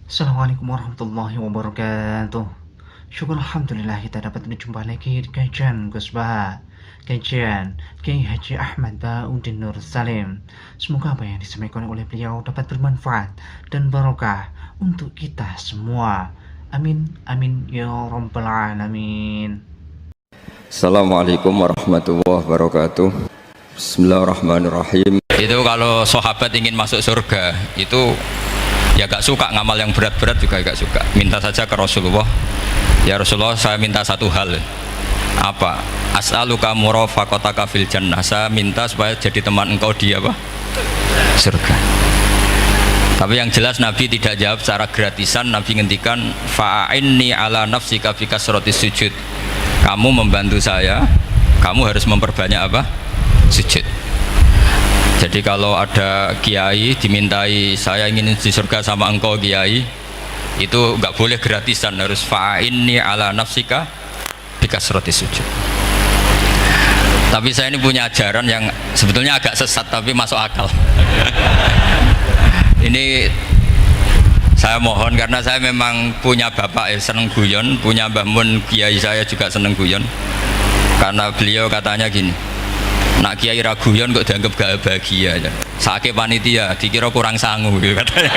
Assalamualaikum warahmatullahi wabarakatuh. Syukur Alhamdulillah kita dapat berjumpa lagi di kajian Gus Bah, kajian Kiai Haji Ahmad Bauddin Nur Salim. Semoga apa yang disampaikan oleh beliau dapat bermanfaat dan barokah untuk kita semua. Amin, amin ya rabbal alamin. Assalamualaikum warahmatullahi wabarakatuh. Bismillahirrahmanirrahim. Itu kalau sahabat ingin masuk surga itu ya gak suka ngamal yang berat-berat, juga gak suka. Minta saja ke Rasulullah, ya Rasulullah, saya minta satu hal. Apa? As'aluka murafaqataka fil jannah. Saya minta supaya jadi teman engkau di apa? Surga. Tapi yang jelas Nabi tidak jawab secara gratisan. Nabi ngendikan fa'inni ala nafsika fi kasratis sujud. Kamu membantu saya, kamu harus memperbanyak apa? Sujud. Jadi kalau ada kiai dimintai saya ingin di surga sama engkau kiai, itu nggak boleh gratisan, harus fa'inni ala nafsika bikasroti sujud. Tapi saya ini punya ajaran yang sebetulnya agak sesat tapi masuk akal. Ini saya mohon karena saya memang punya bapak seneng guyon, punya Mbah Mun kiai saya juga seneng guyon. Karena beliau katanya gini, nak kiai raguyon kok dianggap gak bahagia aja. Sakit panitia dikira kurang sangu gitu katanya.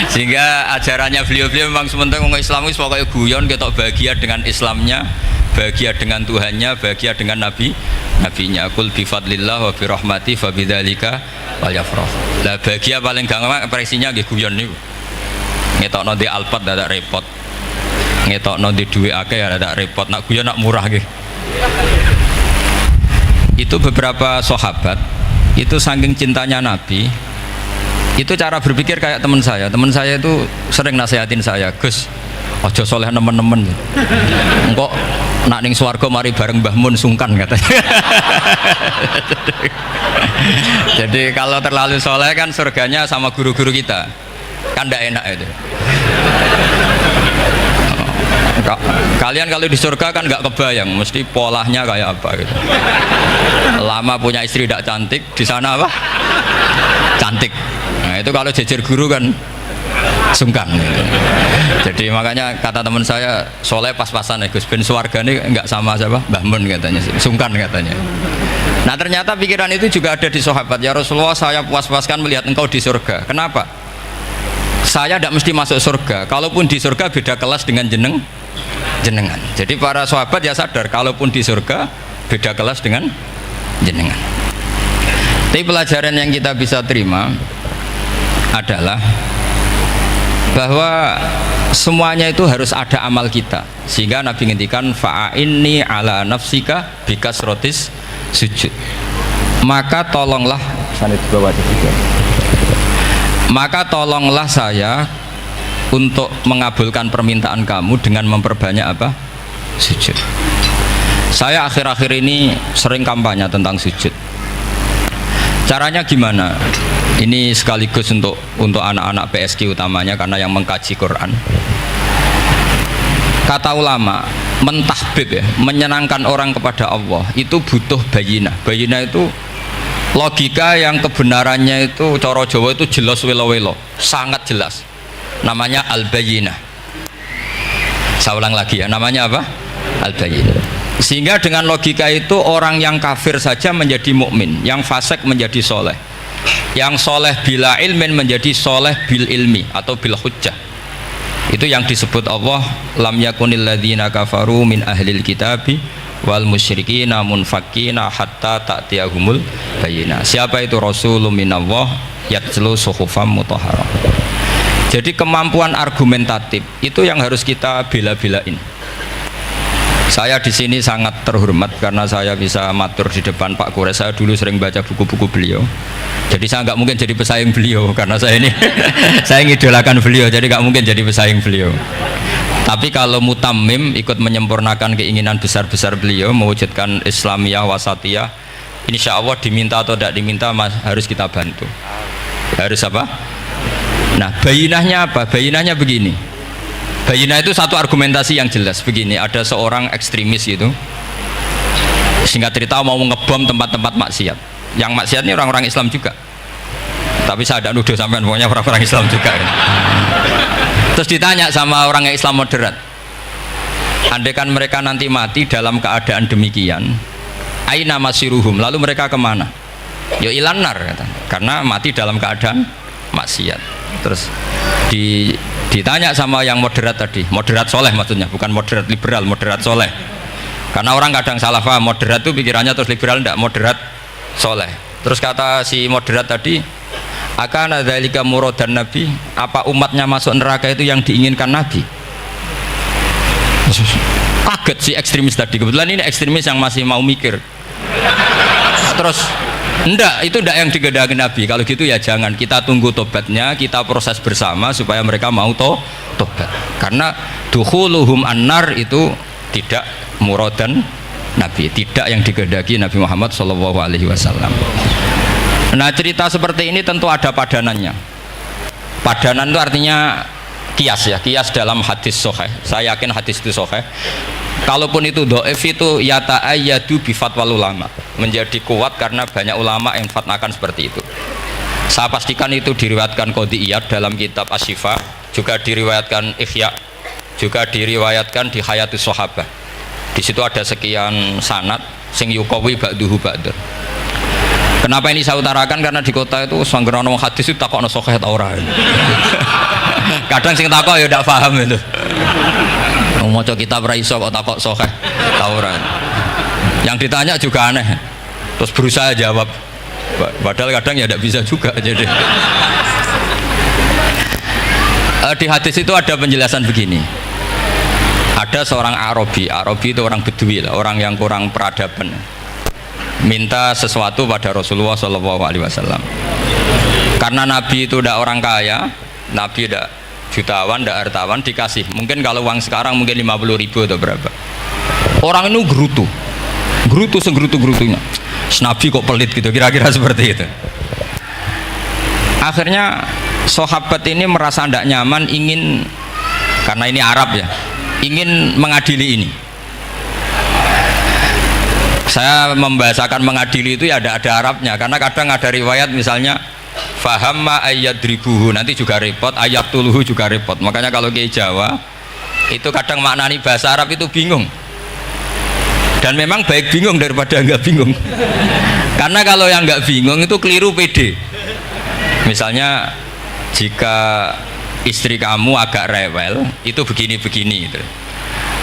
Sehingga ajarannya beliau-beliau memang sementara orang Islam itu pokoknya guyon ketok bahagia dengan Islamnya, bahagia dengan Tuhannya, bahagia dengan nabinya. Qul bi fadlillah wa bi rahmati fa bidzalika walyafrah. Lah bahagia paling gampang ekspresinya nggih guyon niku. Ngetokno di Alphard dadak repot. Ngetokno di dhuwit akeh dadak repot. Nak guyon nak murah nggih. Itu beberapa sahabat itu saking cintanya Nabi, itu cara berpikir kayak teman saya itu sering nasihatin saya, Gus ojo soleh nemen-nemen engkau nak ning swarga mari bareng Mbah Mun sungkan katanya. Jadi kalau terlalu soleh kan surganya sama guru-guru kita kan tidak enak itu. Kalian kalau di surga kan nggak kebayang mesti polanya kayak apa gitu. Lama punya istri tidak cantik, di sana apa? Cantik. Nah itu kalau jejer guru kan sungkan gitu. Jadi makanya kata teman saya, soleh pas-pasan ya Gus, ben swarga ini nggak sama siapa? Mbah Mun katanya, sungkan katanya. Nah ternyata pikiran itu juga ada di sahabat. Ya Rasulullah, saya puas-puaskan melihat engkau di surga. Kenapa? Saya tidak mesti masuk surga. Kalaupun di surga beda kelas dengan jenengan. Jadi para sahabat ya sadar kalaupun di surga beda kelas dengan jenengan. Tapi pelajaran yang kita bisa terima adalah bahwa semuanya itu harus ada amal kita. Sehingga Nabi ngendikan fa'inni ala nafsika bikasrotis sujud. Maka tolonglah saya untuk mengabulkan permintaan kamu dengan memperbanyak apa? Sujud. Saya akhir-akhir ini sering kampanye tentang sujud. Caranya gimana? Ini sekaligus untuk anak-anak PSQ utamanya karena yang mengkaji Quran. Kata ulama, mentahbib ya, menyenangkan orang kepada Allah itu butuh bayinah. Bayinah itu logika yang kebenarannya itu coro Jawa itu jelas welo-welo, sangat jelas. Namanya al-bayyinah. Saya ulang lagi ya, namanya apa? Al-bayyinah. Sehingga dengan logika itu orang yang kafir saja menjadi mukmin, yang fasik menjadi soleh, yang soleh bila ilmin menjadi soleh bil ilmi atau bil hujjah. Itu yang disebut Allah lam yakunil ladzina kafaru min ahlil kitabi wal musyrikina munfakkina hatta ta'tiyahumul bayyinah. Siapa itu rasulun minallah yatlu suhufam mutahharah. Jadi kemampuan argumentatif itu yang harus kita bela-belain. Saya di sini sangat terhormat karena saya bisa matur di depan Pak Kures. Saya dulu sering baca buku-buku beliau. Jadi saya nggak mungkin jadi pesaing beliau karena saya ini saya ngidolakan beliau. Jadi nggak mungkin jadi pesaing beliau. Tapi kalau mutammim ikut menyempurnakan keinginan besar-besar beliau mewujudkan Islamiyah wasatiyah, insya Allah diminta atau tidak diminta harus kita bantu. Harus apa? Nah, bayinahnya apa? Bayinahnya begini. Bayinah itu satu argumentasi yang jelas begini. Ada seorang ekstremis itu, singkat cerita mau ngebom tempat-tempat maksiat. Yang maksiat ini orang-orang Islam juga. Tapi saya tidak nuduh sampean, pokoknya orang-orang Islam juga ya. Terus ditanya sama orang yang Islam moderat, andaikan mereka nanti mati dalam keadaan demikian, aina masiruhum, lalu mereka kemana? Ya ilanar, kata. Karena mati dalam keadaan maksiat. Terus ditanya sama yang moderat tadi, moderat soleh maksudnya, bukan moderat liberal, moderat soleh. Karena orang kadang salah paham, moderat itu pikirannya terus liberal, tidak, moderat soleh. Terus kata si moderat tadi, akan ada lika muradan Nabi, apa umatnya masuk neraka itu yang diinginkan Nabi? Kaget si ekstremis tadi, kebetulan ini ekstremis yang masih mau mikir. Terus enggak, itu enggak yang digedaki Nabi. Kalau gitu ya jangan, kita tunggu tobatnya, kita proses bersama supaya mereka mau tobat. Karena dukhuluhum annar itu tidak muradan Nabi, tidak yang digedaki Nabi Muhammad SAW. Nah, cerita seperti ini tentu ada padanannya. Padanan itu artinya kias ya, kias dalam hadis sahih. Saya yakin hadis itu sahih. Kalaupun itu dhaif itu yata'ayyadu bi fatwal ulama, menjadi kuat karena banyak ulama yang fatwakan seperti itu. Saya pastikan itu diriwayatkan Qadhi Iyad dalam kitab Asy-Syifa, juga diriwayatkan Ihya, juga diriwayatkan di Hayatus Sahabah. Di situ ada sekian sanad sing yuqawi ba'duhu ba'dur. Kenapa ini saya utarakan? Karena di kota itu sanggeran wong hadis itu takokno sahih ta ora. Kadang sing takok ya ndak paham itu. Wong maca kitab ra iso kok takok sahih ta ora. Yang ditanya juga aneh. Terus berusaha jawab. Padahal kadang ya ndak bisa juga jadi. Di hadis itu ada penjelasan begini. Ada seorang Arabi itu orang Bedui lah, orang yang kurang peradaban. Minta sesuatu pada Rasulullah SAW. Karena Nabi itu tidak orang kaya, Nabi tidak jutawan, tidak hartawan, dikasih. Mungkin kalau uang sekarang mungkin 50.000 atau berapa. Orang itu gerutu senggerutu-gerutunya. Nabi kok pelit gitu, kira-kira seperti itu. Akhirnya sahabat ini merasa tidak nyaman, ingin, karena ini Arab ya, ingin mengadili ini. Saya membahasakan mengadili itu ya ada Arabnya, karena kadang ada riwayat misalnya fahamma ayyadribuhu, nanti juga repot, ayatuluhu juga repot. Makanya kalau ke Jawa itu kadang maknani bahasa Arab itu bingung, dan memang baik bingung daripada nggak bingung. Karena kalau yang nggak bingung itu keliru pede. Misalnya jika istri kamu agak rewel itu begini-begini gitu.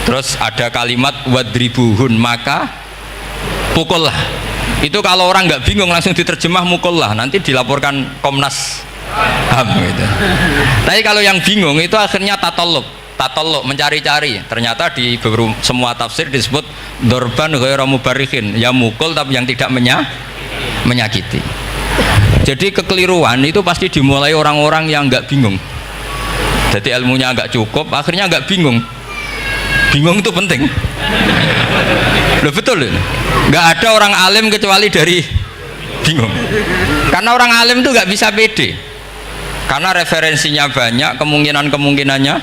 Terus ada kalimat wadribuhun, maka pukullah. Itu kalau orang nggak bingung langsung diterjemah mukullah, nanti dilaporkan Komnas HAM gitu. Tapi kalau yang bingung itu akhirnya tatoluk mencari-cari. Ternyata di semua tafsir disebut dorban ghairu mubarrihin, ya mukul tapi yang tidak menyakiti. Jadi kekeliruan itu pasti dimulai orang-orang yang nggak bingung. Jadi ilmunya nggak cukup, akhirnya nggak bingung. Bingung itu penting. Loh betul, nggak ada orang alim kecuali dari bingung. Karena orang alim itu nggak bisa pede, karena referensinya banyak, kemungkinannya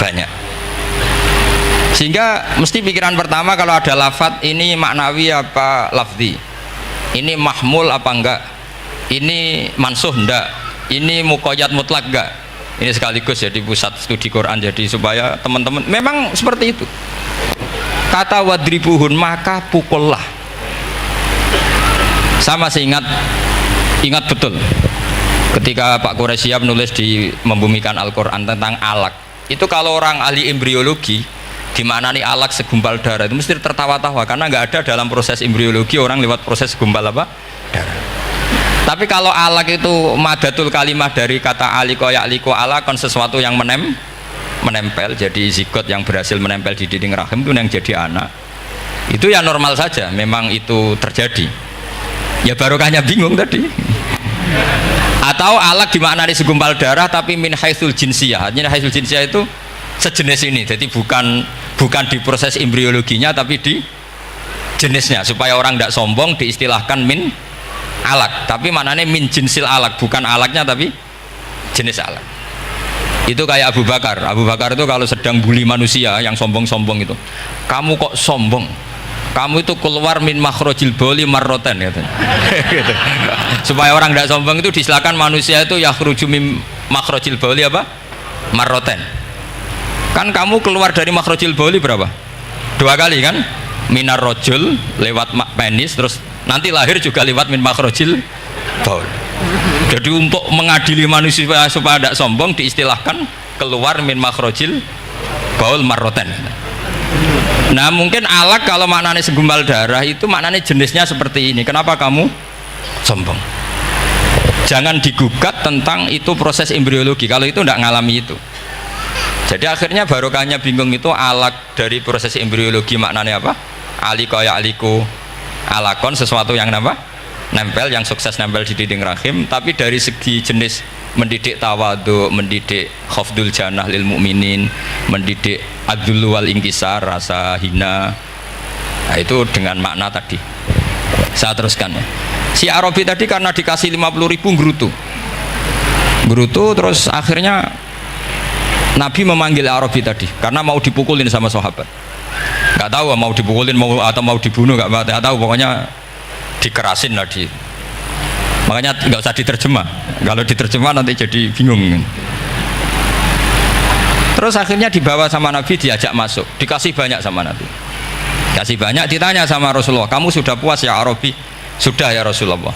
banyak. Sehingga mesti pikiran pertama kalau ada lafadz ini maknawi apa lafzi, ini mahmul apa enggak, ini mansuh enggak, ini muqayyad mutlak enggak. Ini sekaligus jadi pusat studi Quran, jadi supaya teman-teman memang seperti itu. Kata wadribuhun, maka pukullah. Saya masih ingat betul ketika Pak Quraisyab menulis di Membumikan Al-Quran tentang alak. Itu kalau orang ahli embriologi dimaknani alak segumpal darah itu mesti tertawa-tawa, karena nggak ada dalam proses embriologi orang lewat proses segumpal apa? Darah. Tapi kalau alak itu madatul kalimah dari kata aliko ya'liko alakon, sesuatu yang menempel, jadi zigot yang berhasil menempel di dinding rahim itu yang jadi anak, itu ya normal saja, memang itu terjadi. Ya barokahnya bingung tadi. Atau alak dimaknai segumpal darah tapi min haitsul jinsiyah. Artinya haitsul jinsiyah itu sejenis ini, jadi bukan di proses embriologinya tapi di jenisnya, supaya orang tidak sombong diistilahkan min alak, tapi maknanya min jinsil alak, bukan alaknya tapi jenis alak. Itu kayak Abu Bakar itu kalau sedang bully manusia yang sombong-sombong itu, kamu kok sombong, kamu itu keluar min makhrajil bauli marroten katanya. Gitu. Supaya orang tidak sombong itu disilakan manusia itu yakhruju min makhrajil bauli apa? Marroten. Kan kamu keluar dari makhrajil bauli berapa? 2 kali kan? Minar rojul lewat penis, terus nanti lahir juga lewat min makhrajil baul. Jadi untuk mengadili manusia supaya tidak sombong diistilahkan keluar min makhrajil baul marroten. Nah mungkin alak kalau maknanya segumpal darah itu maknanya jenisnya seperti ini. Kenapa kamu sombong? Jangan digugat tentang itu proses embriologi kalau itu tidak ngalami itu. Jadi akhirnya barokahnya bingung itu alak dari proses embriologi maknanya apa? Aliko ya aliko alakon sesuatu yang apa? Nempel, yang sukses nempel di dinding rahim. Tapi dari segi jenis mendidik tawadhu, mendidik khafdul janah lil mukminin, mendidik adzul wal ingkisar, rasa hina. Nah, itu dengan makna tadi. Saya teruskan ya. Si Arabi tadi karena dikasih 50.000 gerutu terus akhirnya Nabi memanggil Arabi tadi karena mau dipukulin sama sahabat. Nggak tahu mau dipukulin atau mau dibunuh, nggak tahu, pokoknya dikerasin lah di. Makanya nggak usah diterjemah. Kalau diterjemah nanti jadi bingung. Terus akhirnya dibawa sama Nabi, diajak masuk, dikasih banyak sama Nabi. Kasih banyak, ditanya sama Rasulullah, kamu sudah puas ya Arabi? Sudah ya Rasulullah.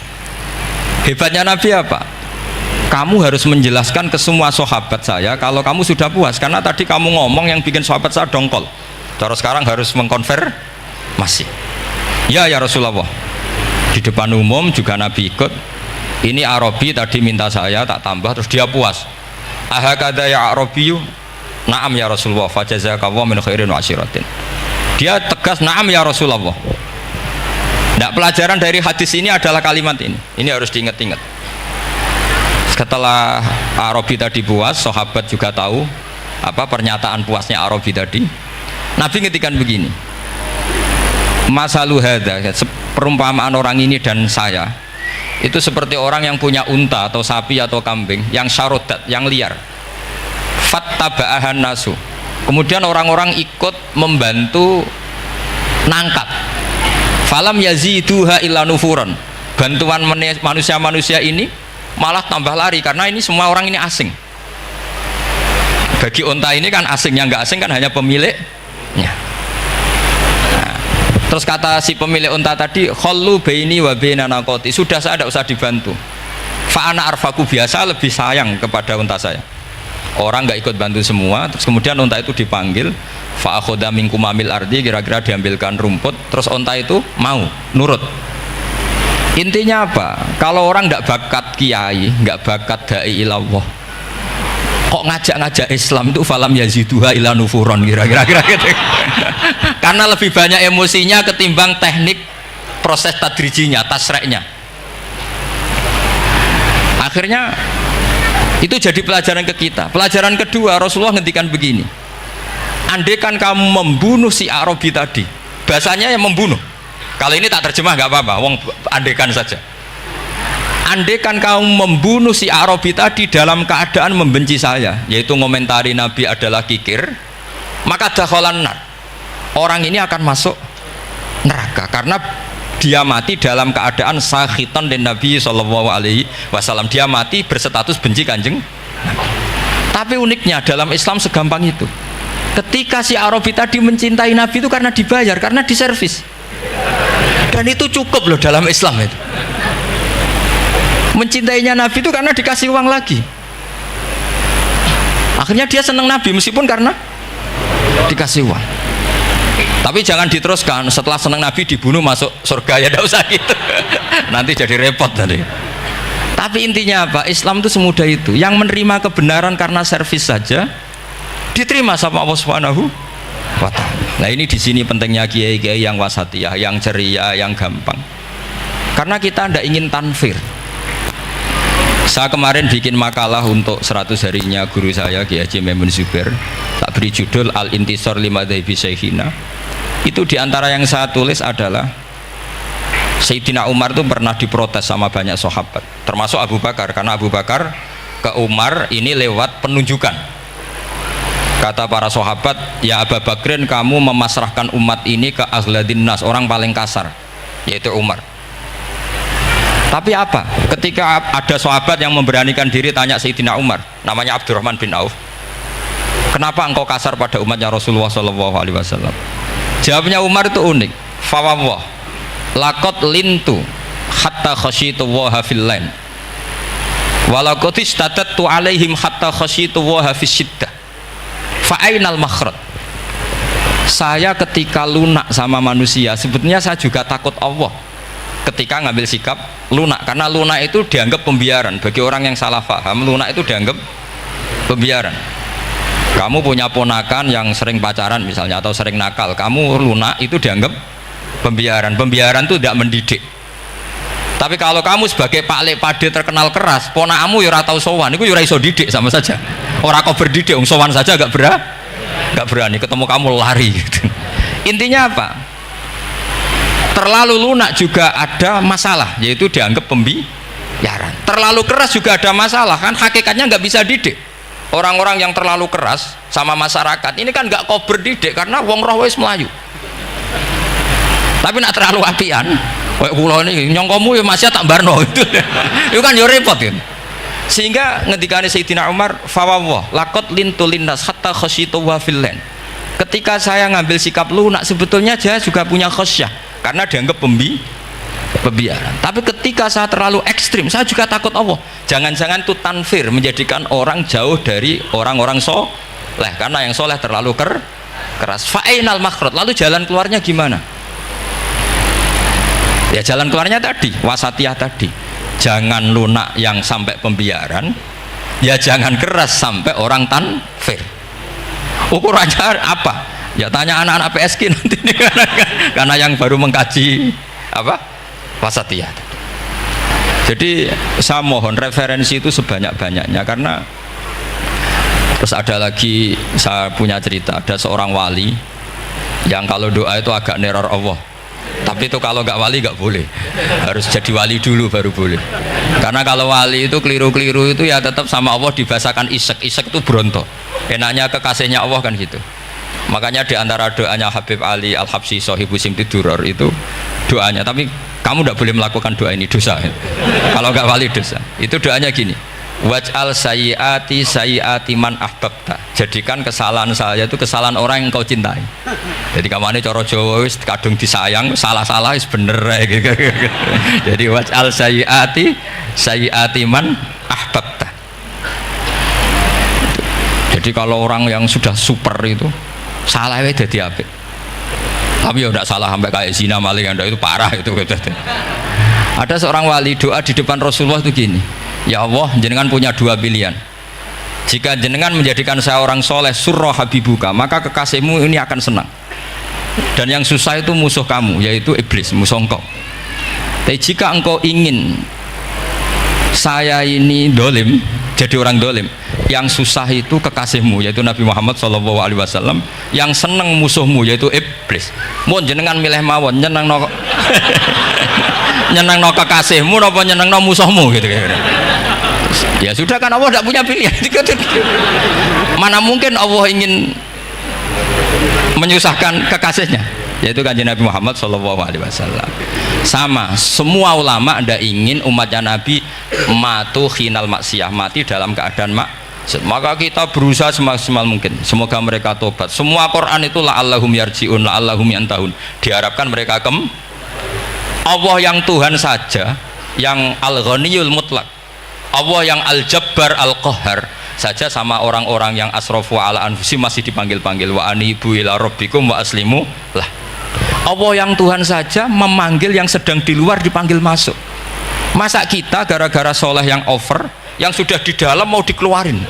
Hebatnya Nabi apa? Kamu harus menjelaskan ke semua sahabat saya kalau kamu sudah puas, karena tadi kamu ngomong yang bikin sahabat saya dongkol. Terus sekarang harus mengkonfirmasi. Ya Rasulullah. Di depan umum juga Nabi ikut. Ini Arabi tadi minta saya tak tambah, terus dia puas. Ahakada ya Arabiyu? Naam ya Rasulullah. Fajazakallahu min khairin wa asyiratin. Dia tegas naam ya Rasulullah. Nah, pelajaran dari hadis ini adalah kalimat ini. Ini harus diingat-ingat. Setelah Arabi tadi puas, sahabat juga tahu apa pernyataan puasnya Arabi tadi. Nabi ngetikan begini. Masalu hadza, perumpamaan orang ini dan saya itu seperti orang yang punya unta atau sapi atau kambing yang syarodat, yang liar. Fattaba'ahan nasu. Kemudian orang-orang ikut membantu nangkap. Falam yaziduha illa nufuran. Bantuan manusia-manusia ini malah tambah lari karena ini semua orang ini asing. Bagi unta ini kan asing, yang nggak asing kan hanya pemiliknya. Nah, terus kata si pemilik unta tadi, khallu baini wa baina naqati. Sudah, saya tidak usah dibantu. Fa ana arfaku, biasa lebih sayang kepada unta saya. Orang nggak ikut bantu semua, terus kemudian unta itu dipanggil, fa akhadha minkum amil ardi, kira-kira diambilkan rumput, terus unta itu mau nurut. Intinya apa? Kalau orang nggak bakat kiai, nggak bakat dai ilallah, kok ngajak-ngajak Islam itu falam yaziduha ila nufuron, kira-kira gitu. Karena lebih banyak emosinya ketimbang teknik proses tadrijinya, tasreknya. Akhirnya itu jadi pelajaran ke kita. Pelajaran kedua, Rasulullah ngendikan begini, andaikan kamu membunuh si Arabi tadi, bahasanya yang membunuh. Kalau ini tak terjemah nggak apa-apa, wong andaikan saja. Andaikan kamu membunuh si Arabi tadi dalam keadaan membenci saya, yaitu ngomentari Nabi adalah kikir, maka dakhalan nar. Orang ini akan masuk neraka karena dia mati dalam keadaan sakhitan dan Nabi SAW. Dia mati berstatus benci kanjeng. Tapi uniknya dalam Islam segampang itu. Ketika si Arabi tadi mencintai Nabi itu karena dibayar, karena diservis. Dan itu cukup loh dalam Islam itu. Mencintainya Nabi itu karena dikasih uang lagi. Akhirnya dia senang Nabi meskipun karena dikasih uang. Tapi jangan diteruskan setelah senang Nabi dibunuh masuk surga, ya tidak usah gitu. Nanti jadi repot tadi. Tapi intinya apa? Islam itu semudah itu. Yang menerima kebenaran karena servis saja diterima sama Allah Subhanahu wa ta'ala. Nah, ini di sini pentingnya kiai-kiai yang wasatiyah, yang ceria, yang gampang. Karena kita tidak ingin tanfir. Saya kemarin bikin makalah untuk 100 harinya guru saya Kiai Haji Maimun Zubair. Tak beri judul Al-Intisar Lima Dhaibi Syekhina. Itu diantara yang saya tulis adalah Sayyidina Umar itu pernah diprotes sama banyak sahabat, termasuk Abu Bakar, karena Abu Bakar ke Umar ini lewat penunjukan. Kata para sahabat, ya Abu Bakrin, kamu memasrahkan umat ini ke aghladin nas, orang paling kasar, yaitu Umar. Tapi apa? Ketika ada sahabat yang memberanikan diri tanya Sayyidina Umar, namanya Abdurrahman bin Auf, kenapa engkau kasar pada umatnya Rasulullah SAW? Jawabnya Umar itu unik. Fawwah, laqad lintu hatta khasyitu waha fil lain, walaqad istatatu alaihim hatta khasyitu waha fis syiddah. Fa'ainal makhraj. Saya ketika lunak sama manusia, sebetulnya saya juga takut Allah ketika ngambil sikap lunak, karena lunak itu dianggap pembiaran. Bagi orang yang salah paham, lunak itu dianggap pembiaran. Kamu punya ponakan yang sering pacaran misalnya atau sering nakal, kamu lunak, itu dianggap pembiaran. Pembiaran itu tidak mendidik. Tapi kalau kamu sebagai Pak Lek Pade terkenal keras, ponakamu ya ora tau sowan, itu ya ora iso didik, sama saja. Orang kau berdidik, sowan saja gak berani, ketemu kamu lari gitu. Intinya apa? Terlalu lunak juga ada masalah, yaitu dianggap pembiaran. Terlalu keras juga ada masalah, kan hakikatnya nggak bisa didik. Orang-orang yang terlalu keras sama masyarakat ini kan nggak kau berdidik, karena wong roh wis melayu. Tapi nak terlalu apian, kayak kula ini nyongkomu ya masih tak barno itu. Itu kan ya repot kan. Sehingga ngendikane Sayyidina Umar, fawwah laqad lintu linnas hatta khasyitu wa fil lain. Ketika saya ngambil sikap lunak, sebetulnya saya juga punya khasyah karena dianggap pembiaran. Tapi ketika saya terlalu ekstrim, saya juga takut Allah. Jangan-jangan itu tanfir, menjadikan orang jauh dari orang-orang soleh, karena yang soleh terlalu keras. Fa'inal makhraj, lalu jalan keluarnya gimana? Ya jalan keluarnya tadi, wasatiyah tadi. Jangan lunak yang sampai pembiaran, ya jangan keras sampai orang tanfir. Ukurannya apa? Ya tanya anak-anak PSG nanti karena yang baru mengkaji apa? Wasatiyah. Jadi saya mohon referensi itu sebanyak-banyaknya, karena terus ada lagi, saya punya cerita, ada seorang wali yang kalau doa itu agak neror Allah. Tapi itu kalau nggak wali nggak boleh, harus jadi wali dulu baru boleh. Karena kalau wali itu keliru-keliru itu ya tetap sama Allah dibahasakan isek itu berontok. Enaknya kekasihnya Allah kan gitu. Makanya di antara doanya Habib Ali Al-Habsyi Sohibu Simti Duror itu doanya, tapi kamu tidak boleh melakukan doa ini, dosa. Kalau nggak wali dosa. Itu doanya gini, waj'al sayyiati man ahbabta. Jadikan kesalahan saya itu kesalahan orang yang kau cintai. Jadi kamane cara Jawa wis kadung disayang, salah-salah wis bener gitu. Jadi waj'al sayyiati man ahbabta. Jadi kalau orang yang sudah super itu salah wae dadi apik. Tapi ya tidak salah sampai kayak zina maling, itu parah itu. Ada seorang wali doa di depan Rasulullah itu gini, ya Allah, jenengan punya dua pilihan. Jika jenengan menjadikan saya orang soleh, surra habibuka, maka kekasihmu ini akan senang. Dan yang susah itu musuh kamu, yaitu iblis, musuh engkau. Tapi jika engkau ingin saya ini dolim, jadi orang dolim, yang susah itu kekasihmu, yaitu Nabi Muhammad SAW, yang seneng musuhmu, yaitu iblis. Mohon jenengan milih mawon, nyeneng no kekasihmu apa nyeneng no musuhmu gitu. Ya sudah, kan Allah tidak punya pilihan. Mana mungkin Allah ingin menyusahkan kekasihnya, yaitu kanjeng Nabi Muhammad SAW. Sama, semua ulama tidak ingin umatnya Nabi matu khinal maksiyah, mati dalam keadaan maksud. Maka kita berusaha semaksimal mungkin, semoga mereka tobat. Semua Quran itu la'allahum yarji'un, la'allahum yantahun, diharapkan mereka Allah yang Tuhan saja, yang al-ghaniyul mutlak, Allah yang al-jabbar al-qahhar saja, sama orang-orang yang asrafu ala anfusi masih dipanggil-panggil, wa anibu ila rabbikum wa aslimu lah. Allah yang Tuhan saja memanggil yang sedang di luar dipanggil masuk. Masa kita gara-gara soleh yang over, yang sudah di dalam mau dikeluarin?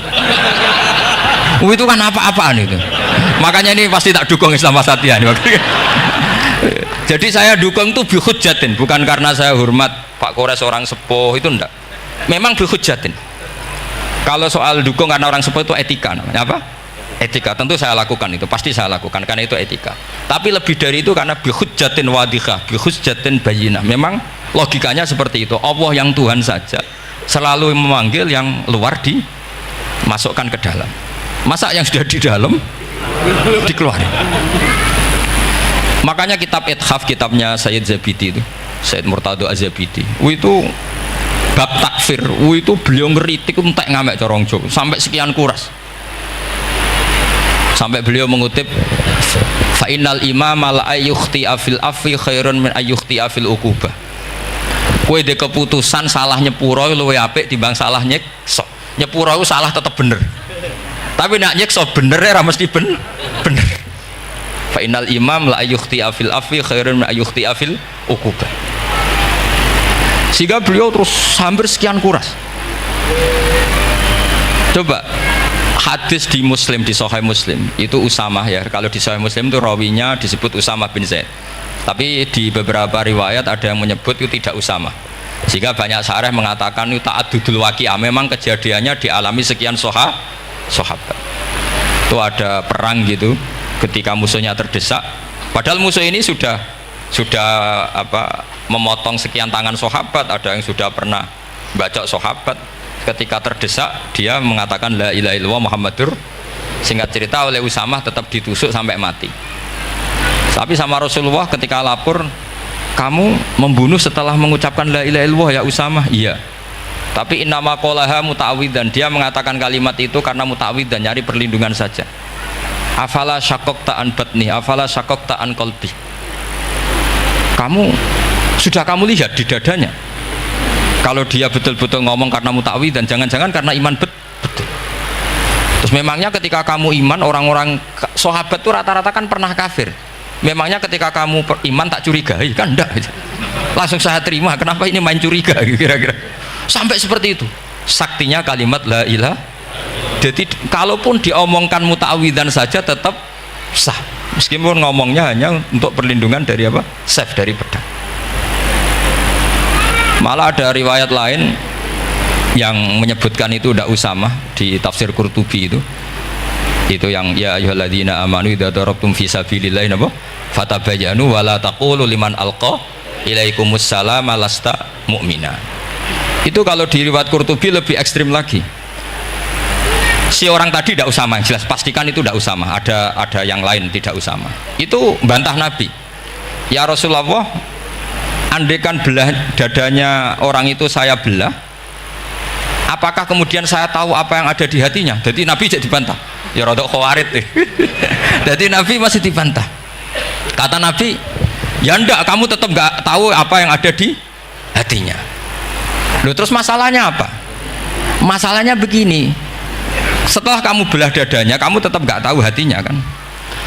Itu kan apa-apaan itu. Makanya ini pasti tak dukung Islam Wasatiyah. Jadi saya dukung itu bihujjatin, bukan karena saya hormat Pak Kores orang sepuh, itu enggak. Memang bihujjatin. Kalau soal dukung karena orang sepuh itu etika namanya, apa? Etika. Tentu saya lakukan itu, pasti saya lakukan karena itu etika. Tapi lebih dari itu karena bihujjatin wadihah, bihujjatin bayinah. Memang logikanya seperti itu. Allah yang Tuhan saja selalu memanggil yang luar dimasukkan ke dalam. Masa yang sudah di dalam dikeluarin? Makanya kitab Ithaf, kitabnya Sayyid Zabidi itu, Sayyid Murtado Az-Zabidi, itu bab takfir, itu beliau ngeritik entek ngamek corong Jawa sampai sekian kuras. Sampai beliau mengutip fa innal imama la ayyukhti afil afi khairun min ayyukhti afil uqubah. Kowe de keputusan salah nyepuro luwih apik timbang salah nyekso. Nyepuro itu salah tetap bener. Tapi nak nyekso bener ya mesti bener. Fa innal imam la ayyukhti afil afi khairun min ayyukhti afil uqubah. Sehingga beliau terus hampir sekian kuras. Coba hadis di Muslim, di Sahih Muslim itu Usamah ya. Kalau di Sahih Muslim itu rawinya disebut Usamah bin Zaid. Tapi di beberapa riwayat ada yang menyebut itu tidak Usamah. Sehingga banyak syarah mengatakan itu ta'addudul waqi'ah, memang kejadiannya dialami sekian sahabat. Itu ada perang gitu ketika musuhnya terdesak. Padahal musuh ini sudah memotong sekian tangan sahabat, ada yang sudah pernah bacok sahabat. Ketika terdesak dia mengatakan la ilaha illallah Muhammadur. Singkat cerita oleh Usamah tetap ditusuk sampai mati. Tapi sama Rasulullah ketika lapor, kamu membunuh setelah mengucapkan la ilaha illallah ya Usamah? Iya. Tapi innama qolaha muta'awwidan, dia mengatakan kalimat itu karena muta'awwidan, nyari perlindungan saja. Afala syaqaqta an batni, afala syaqaqta an qalbi. Sudah kamu lihat di dadanya. Kalau dia betul-betul ngomong karena mutawi dan jangan-jangan karena iman betul. Terus memangnya ketika kamu iman, orang-orang sahabat itu rata-rata kan pernah kafir. Memangnya ketika kamu iman tak curigai kan enggak? Langsung saya terima. Kenapa ini main curiga kira-kira? Sampai seperti itu. Saktinya kalimat la ilaha. Jadi kalaupun diomongkan mutawidan saja tetap sah. Meskipun ngomongnya hanya untuk perlindungan dari apa? Safe dari pedang. Malah ada riwayat lain yang menyebutkan itu tidak Usamah di tafsir Qurtubi itu yang ya ayyuhalladzina amanu idza darabtum fi sabilillahi napa fatabayyanu wa la taqulu liman alqa ilaikumus salama lasta mu'mina. Itu kalau di riwayat Qurtubi lebih ekstrim lagi. Si orang tadi tidak Usamah, jelas pastikan itu tidak Usamah, ada yang lain tidak Usamah. Itu bantah Nabi. Ya Rasulullah, andaikan belah dadanya orang itu saya belah, apakah kemudian saya tahu apa yang ada di hatinya? Jadi Nabi jadi dibantah. Ya rodok khawarid nih. Jadi Nabi masih dibantah. Kata Nabi, ya enggak, kamu tetap enggak tahu apa yang ada di hatinya. Loh, terus masalahnya apa? Masalahnya begini, setelah kamu belah dadanya, kamu tetap enggak tahu hatinya kan?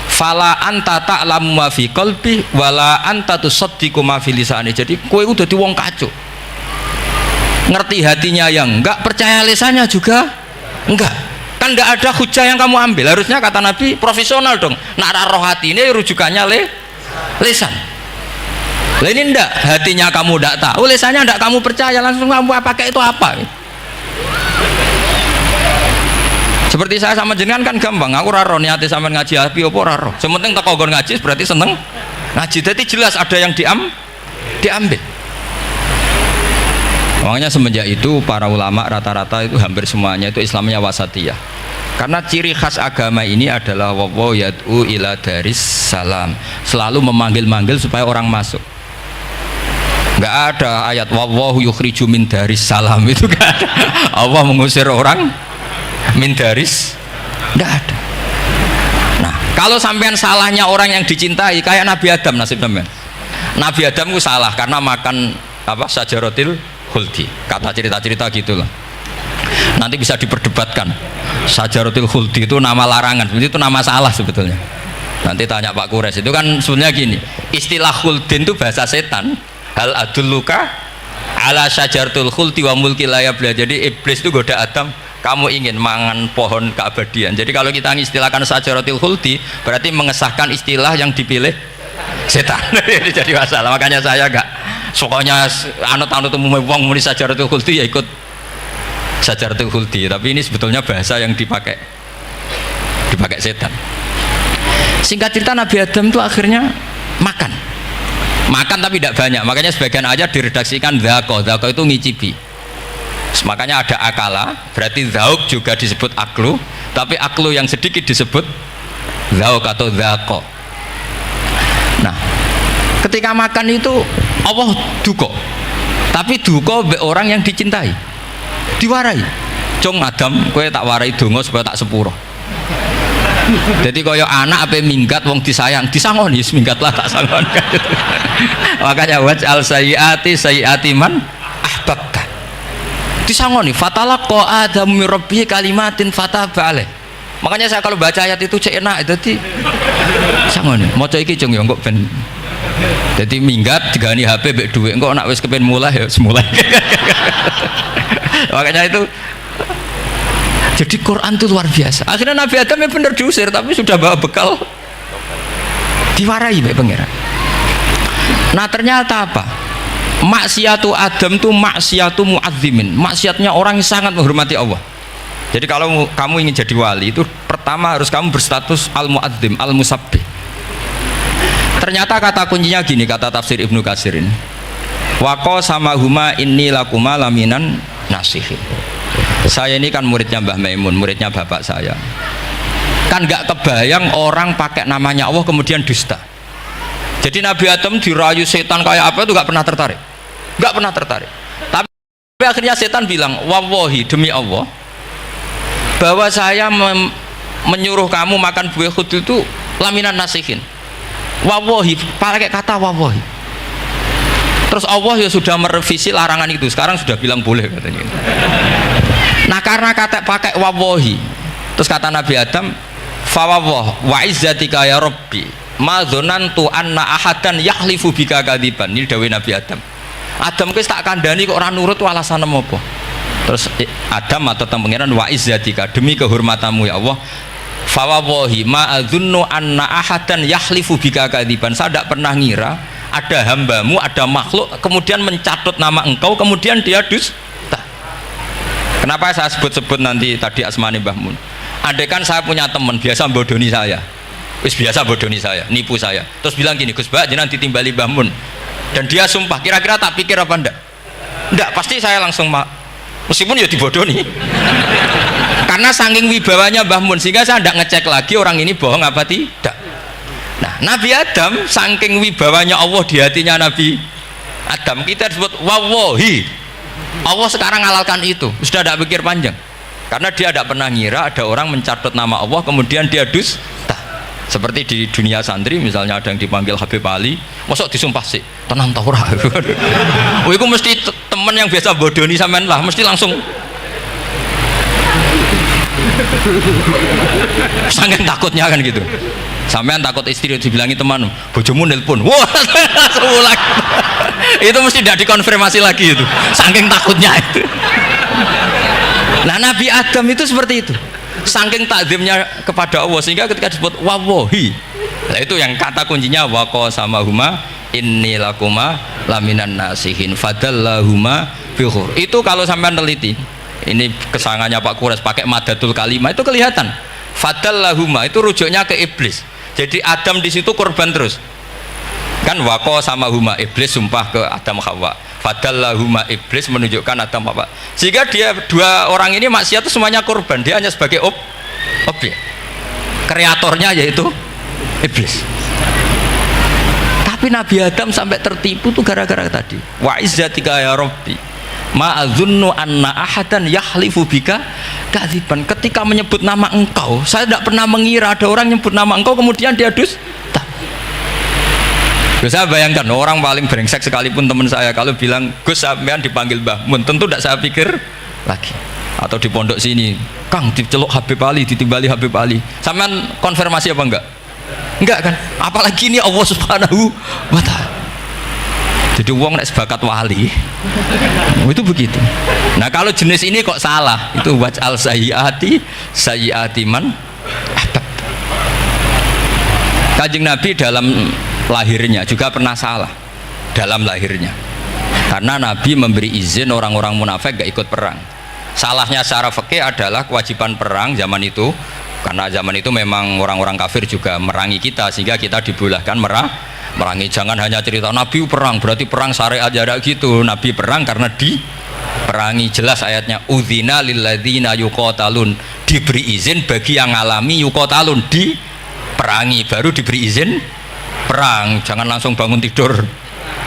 Fala anta ta'lamu ma fi qalbi wala anta tusaddiqu ma fi lisani. Jadi kowe udah di wong kacau. Ngerti hatinya yang enggak, percaya lisannya juga enggak. Kan enggak ada hujah yang kamu ambil. Harusnya kata Nabi profesional dong. Nak roh hati ini rujukannya lisan. Lah ini enggak, hatinya kamu enggak tahu, lisannya enggak kamu percaya, langsung kamu pakai itu apa? Seperti saya sama jenengan kan gampang, aku raro niati sampean ngaji api apa raro. Sementing tak kongkon ngaji berarti seneng ngaji. Jadi jelas ada yang diambil. Makanya semenjak itu para ulama rata-rata itu hampir semuanya itu Islamnya wasatiyah. Karena ciri khas agama ini adalah wallahu yad'u ila daris salam. Selalu memanggil-manggil supaya orang masuk. Enggak ada ayat wallahu yukhriju min daris salam, itu enggak ada. Allah mengusir orang min daris, enggak ada. Nah, kalau sampean salahnya orang yang dicintai kayak Nabi Adam, nasib sampean. Nabi Adam itu salah karena makan apa sajaratil khuldi. Kata cerita-cerita gitulah. Nanti bisa diperdebatkan. Sajaratil khuldi itu nama larangan, itu nama salah sebetulnya. Nanti tanya Pak Kures, itu kan sebenarnya gini. Istilah khuldin itu bahasa setan. Hal adulluka ala sajaratul khuldi wa mulki la yabla. Jadi iblis itu goda Adam, kamu ingin mangan pohon keabadian. Jadi kalau kita istilahkan sajaratul khuldi berarti mengesahkan istilah yang dipilih setan. Jadi masalah. Makanya saya enggak pokoknya anut-anut umum wong muni sajaratul khuldi ya ikut sajaratul khuldi, tapi ini sebetulnya bahasa yang dipakai setan. Singkat cerita Nabi Adam itu akhirnya makan tapi tidak banyak, makanya sebagian aja diredaksikan dzaqo itu ngicipi. Makanya ada akala, berarti zauk juga disebut aklu, tapi aklu yang sedikit disebut zauk atau zako. Nah, ketika makan itu Allah duka, tapi duka be orang yang dicintai, diwarai. Cung Adam, kowe tak warai donga supaya tak sepuro. Jadi kaya anak apa minggat wong disayang, disangoni minggatlah tak sangon. Makanya waj'al sayyiati man ahbabta. Disangoni fatalaqa Adam min rabbih kalimatin fataba alaih. Makanya saya kalau baca ayat itu cek enak, jadi sangoni maca iki cung ya kok ben. Jadi minggat digani HP mbek dhuwit engko nek wis kepen mulai ya semulai. Makanya itu jadi Quran itu luar biasa. Akhirnya Nabi Adam yang benar diusir, tapi sudah bawa bekal, diwarai oleh pangeran. Nah ternyata apa? Maksiatu Adam itu maksiatu mu'azzimin, maksiatnya orang yang sangat menghormati Allah. Jadi kalau kamu ingin jadi wali itu pertama harus kamu berstatus al-mu'azzim, al-musabbih. Ternyata kata kuncinya gini, kata tafsir Ibnu Katsir ini, waqo sama huma inni lakuma laminan nasihin. Saya ini kan muridnya Mbah Maimun, muridnya bapak saya. Kan nggak kebayang orang pakai namanya Allah kemudian dusta. Jadi Nabi Adam dirayu setan kayak apa itu nggak pernah tertarik, nggak pernah tertarik. Tapi akhirnya setan bilang, wallahi demi Allah, bahwa saya menyuruh kamu makan buah khut itu laminan nasihin. Wallahi, pakai kata wallahi. Terus Allah ya sudah merevisi larangan itu, sekarang sudah bilang boleh katanya. Nah karena kata pakai wawahi, terus kata Nabi Adam, fawawah wa izzatika ya Rabbi ma dzanantu anna ahadan yahlifu bika kadziban. Ini dawuh Nabi Adam. Adam wis tak kandhani kok ora nurut alasan apa? Terus Adam atau pangeran wa izzatika, demi kehormatanmu ya Allah, fawawahi ma adzunnu anna ahadan yahlifu bika kadziban. Saya tidak pernah ngira ada hambamu, ada makhluk kemudian mencatut nama engkau kemudian dia dusta. Kenapa saya sebut-sebut nanti tadi asmani Mbah Mun? Andai kan saya punya teman biasa bodoni saya, biasa bodoni saya, nipu saya, terus bilang gini, Gus Bah jenengan ditimbali Mbah Mun, dan dia sumpah, kira-kira tak pikir apa enggak? Enggak, pasti saya langsung meskipun ya dibodoni. Karena saking wibawanya Mbah Mun sehingga saya enggak ngecek lagi orang ini bohong apa tidak. Nah, Nabi Adam saking wibawanya Allah di hatinya Nabi Adam, kita disebut wawahi. Allah sekarang ngalalkan itu, sudah tidak pikir panjang, karena dia tidak pernah ngira ada orang mencatut nama Allah kemudian dia dusta. Seperti di dunia santri misalnya ada yang dipanggil Habib Ali, masuk disumpah sih tenang tau ora. Oh itu mesti teman yang biasa bodoni sampean lah, mesti langsung sangat takutnya kan gitu. Sampean takut istri dibilangi teman, bojomu nelpon, wah langsung ulang. Itu mesti tidak dikonfirmasi lagi itu, saking takutnya itu. Nah Nabi Adam itu seperti itu, saking takzimnya kepada Allah sehingga ketika disebut wawahi, nah itu yang kata kuncinya waqo sama huma inni lakuma laminan nasihin fadallahuma bihur. Itu kalau sampean teliti, ini kesangannya Pak Kures pakai madatul kalimah itu kelihatan. Fadallahuma itu rujuknya ke iblis. Jadi Adam di situ korban terus. Kan waqo sama huma, iblis sumpah ke Adam Hawa. Fadallahuma, iblis menunjukkan Adam Hawa. Sehingga dia dua orang ini maksiat itu semuanya korban. Dia hanya sebagai objek. Kreatornya yaitu iblis. Tapi Nabi Adam sampai tertipu tuh gara-gara tadi. Wa izzatika ya Rabbi ma adzunnu anna ahadan yahlifu bika kadziban. Ketika menyebut nama engkau, saya tidak pernah mengira ada orang menyebut nama engkau kemudian dia dusta. Saya bayangkan orang paling brengsek sekalipun teman saya kalau bilang Gus sampean dipanggil Mbah Mun, tentu tidak saya pikir lagi. Atau di pondok sini Kang diceluk Habib Ali, ditimbali Habib Ali, sampean konfirmasi apa enggak? Enggak kan? Apalagi ini Allah Subhanahu wa ta'ala. Jadi uang nek sebakat wali itu begitu. Nah kalau jenis ini kok salah, itu waj'al sayyiati man ahbab. Kanjeng Nabi dalam lahirnya juga pernah salah dalam lahirnya, karena Nabi memberi izin orang-orang munafik gak ikut perang. Salahnya secara fikih adalah kewajiban perang zaman itu, karena zaman itu memang orang-orang kafir juga merangi kita sehingga kita dibolehkan merangi. Jangan hanya cerita Nabi perang berarti perang syariat ada gitu. Nabi perang karena diperangi. Jelas ayatnya udzina lilladzina yuqatalun, diberi izin bagi yang ngalami yuqatalun di perangi, baru diberi izin perang. Jangan langsung bangun tidur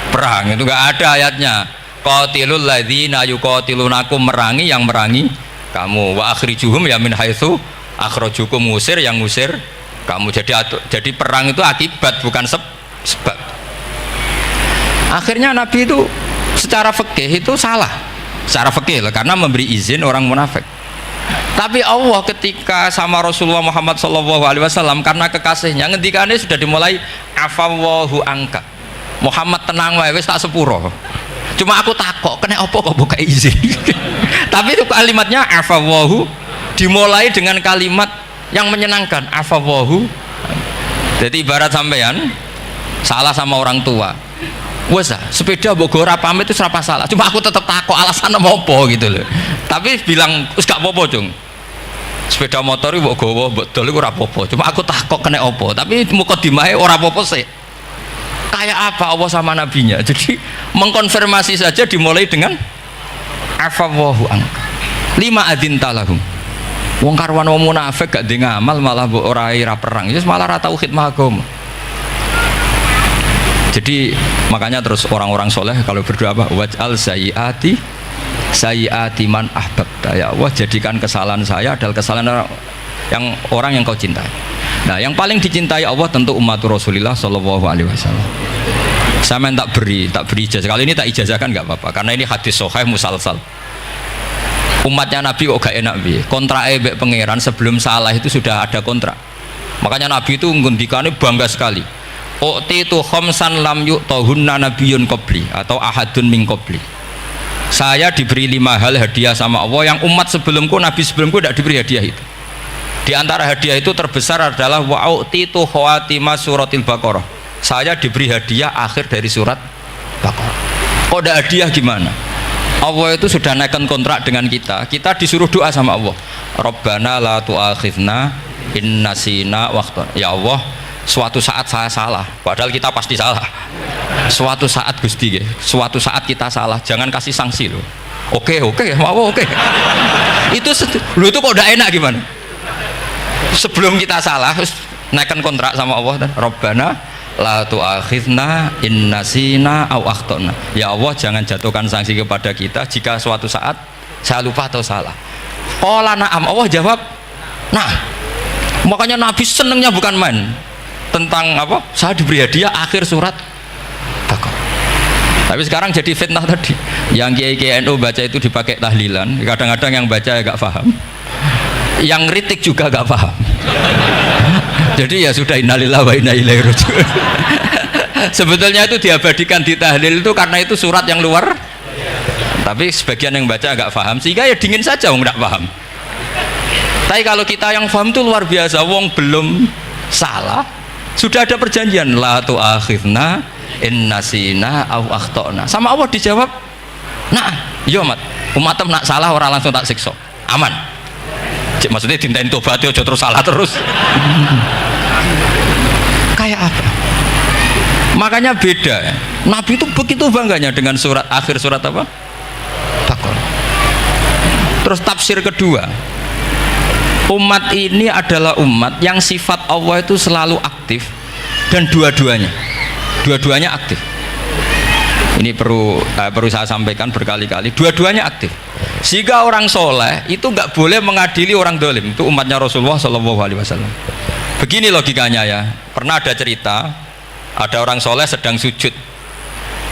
perang, itu enggak ada ayatnya. Qatilul ladzina yuqatilunakum, merangi yang merangi kamu, wa akhrijuhum ya min haitsu akhrajukum, ngusir yang ngusir kamu. Jadi perang itu akibat bukan sebab. Akhirnya Nabi itu secara fikih itu salah, secara fikih lah, karena memberi izin orang munafik. Tapi Allah ketika sama Rasulullah Muhammad SAW, karena kekasihnya, ngendikannya sudah dimulai afawwahu angka, Muhammad tenang wae wis tak sepuro, cuma aku takok kena apa kok buka izin. Tapi itu kalimatnya afawwahu dimulai dengan kalimat yang menyenangkan, afawwahu. Jadi ibarat sampean salah sama orang tua, wes sepeda mbok ora pamit itu serapa salah, cuma aku tetap takok alasan apa gitu loh. Tapi bilang wis gak apa-apa cung, sepeda motor mbok gowo mbok dol iku ora apa-apa, cuma aku takok kena apa. Tapi mukadimahe ora apa-apa sih. Kayak apa Allah sama nabinya. Jadi mengkonfirmasi saja dimulai dengan afawwahu an lima adzin talahum. Wong karwan wong munafik gak ndek ngamal malah mbok ora perang, ya malah ora tau khidmah agama. Jadi makanya terus orang-orang soleh kalau berdoa apa? Waj'al sayyiati man ahbabta, ya Allah jadikan kesalahan saya adalah kesalahan orang yang kau cintai. Nah yang paling dicintai Allah tentu umat Rasulullah Shallallahu Alaihi Wasallam. Saya tak beri ijazah, kali ini tak ijazahkan nggak apa-apa karena ini hadis sahih musalsal. Umatnya Nabi kok gak enak bi, kontrak ebek pangeran sebelum salah itu sudah ada kontrak. Makanya Nabi itu ngendikannya bangga sekali. U'titu khamsan lam yu'tahunna nabiyyun qabli atau ahadun min qabli. Saya diberi 5 hal hadiah sama Allah yang umat sebelumku, nabi sebelumku tidak diberi hadiah itu. Di antara hadiah itu terbesar adalah wa'u'titu khawatima suratil Baqarah. Saya diberi hadiah akhir dari surat Baqarah. Kok ada hadiah gimana? Allah itu sudah naikkan kontrak dengan kita. Kita disuruh doa sama Allah. Rabbana la tu'akhidna in nasina waqta. Ya Allah, suatu saat saya salah, padahal kita pasti salah. Suatu saat Gusti, suatu saat kita salah, jangan kasih sanksi loh. Oke, mau oke. Itu kok udah enak gimana? Sebelum kita salah, naikkan kontrak sama Allah dan Rabbana la tu'akhidna in nasina aw akhtana. Ya Allah, jangan jatuhkan sanksi kepada kita jika suatu saat saya lupa atau salah. Qala na'am, Allah jawab, nah. Makanya Nabi senengnya bukan main tentang apa? Saya diberi hadiah akhir surat Baqarah. Tapi sekarang jadi fitnah tadi. Yang kiai NU baca itu dipakai tahlilan. Kadang-kadang yang baca agak paham. Yang kritik juga agak paham. Jadi ya sudah innalillahi wa inna ilaihi raji'un. Sebetulnya itu diabadikan di tahlil itu karena itu surat yang luar. Tapi sebagian yang baca agak paham sehingga ya dingin saja wong enggak paham. Tapi kalau kita yang paham itu luar biasa. Wong belum salah sudah ada perjanjian la tu'akhidna in nasina aw akhtana. Sama Allah dijawab, nah iya umat nak salah orang langsung tak siksa, aman. Maksudnya dintain tobat aja terus salah terus. Kayak apa? Makanya beda. Nabi itu begitu bangganya dengan surat akhir surat apa? Baqarah. Terus tafsir kedua, umat ini adalah umat yang sifat Allah itu selalu aktif dan dua-duanya aktif. Ini perlu saya sampaikan berkali-kali, dua-duanya aktif. Sehingga orang soleh itu nggak boleh mengadili orang dolim. Itu umatnya Rasulullah SAW. Begini logikanya ya. Pernah ada cerita, ada orang soleh sedang sujud,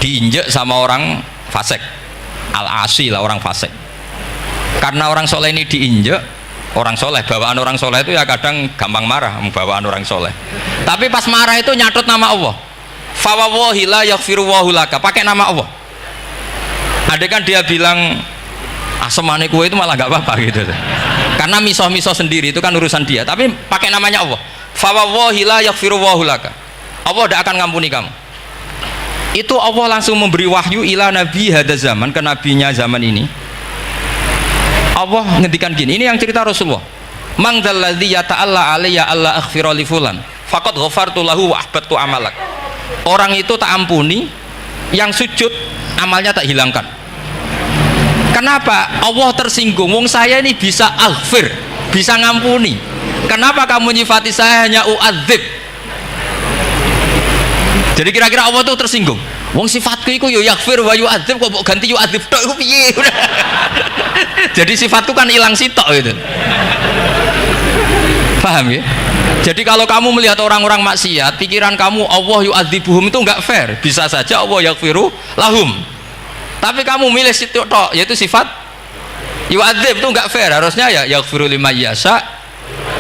diinjek sama orang fasik, al-asi lah orang fasik. Karena orang soleh ini diinjek, orang soleh, bawaan orang soleh itu ya kadang gampang marah, bawaan orang soleh. Tapi pas marah itu nyatut nama Allah. Fawawahi la yaghfirullahu laka, pakai nama Allah. Ada kan dia bilang asemane kue itu malah gak apa-apa gitu. Karena misoh-misoh sendiri itu kan urusan dia, tapi pakai namanya Allah. Fawawahi la yaghfirullahu laka. Allah tidak akan ngampuni kamu. Itu Allah langsung memberi wahyu ila nabi hada zaman, ke nabinya zaman ini. Allah ngendikan gini, ini yang cerita Rasulullah. Man dzalladzi yata'alla alayya alla aghfira li fulan faqad ghafartu lahu wa ahbattu amalak. Orang itu tak ampuni, yang sujud amalnya tak hilangkan. Kenapa? Allah tersinggung. Wong saya ini bisa aghfir, bisa ngampuni. Kenapa kamu nyifati saya hanya u'adzib? Jadi kira-kira Allah tuh tersinggung. Wong sifatku iku yo yaghfir wa yu'adzib, kok mbok ganti yu'adzib tok iku piye? Jadi sifatku kan hilang sitok gitu. Paham ya? Jadi kalau kamu melihat orang-orang maksiat, pikiran kamu Allah yu'adzibuhum itu enggak fair. Bisa saja Allah yaghfiru lahum. Tapi kamu milih sitok tok, yaitu sifat yu'adzib, itu enggak fair. Harusnya ya yaghfiru liman yasha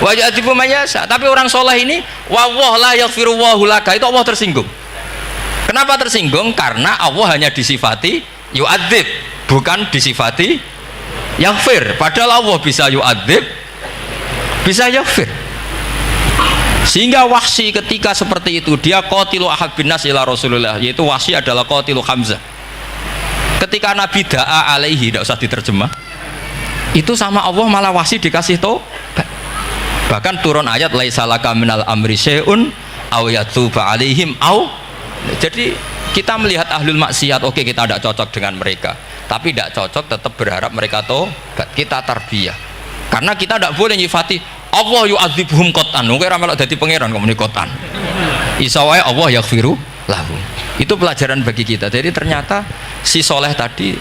wa yu'adzibu man yasha. Tapi orang soleh ini wallahu la yaghfiru wallahu laka, itu Allah tersinggung. Kenapa tersinggung? Karena Allah hanya disifati yu'adzib, bukan disifati yaghfir. Padahal Allah bisa yu'adzib, bisa yaghfir. Sehingga Wahsy ketika seperti itu, dia qatilu ahabbin nas ila Rasulullah, yaitu Wahsy adalah qatilu Hamzah. Ketika Nabi da'a alaihi, tidak usah diterjemah, itu sama Allah malah Wahsy dikasih tobat. Bahkan turun ayat laisa laka minal amri syai'un aw yatuba alaihim aw. Jadi kita melihat ahlul maksiat, oke, kita tidak cocok dengan mereka, tapi tidak cocok tetap berharap mereka tobat. Kita tarbiyah, karena kita tidak boleh nyifati Allah yu'adzibuhum qatan. Oke, ora melok dadi pangeran kok muni qatan. Isa wae Allah yaghfiru lahum. Itu pelajaran bagi kita. Jadi ternyata si soleh tadi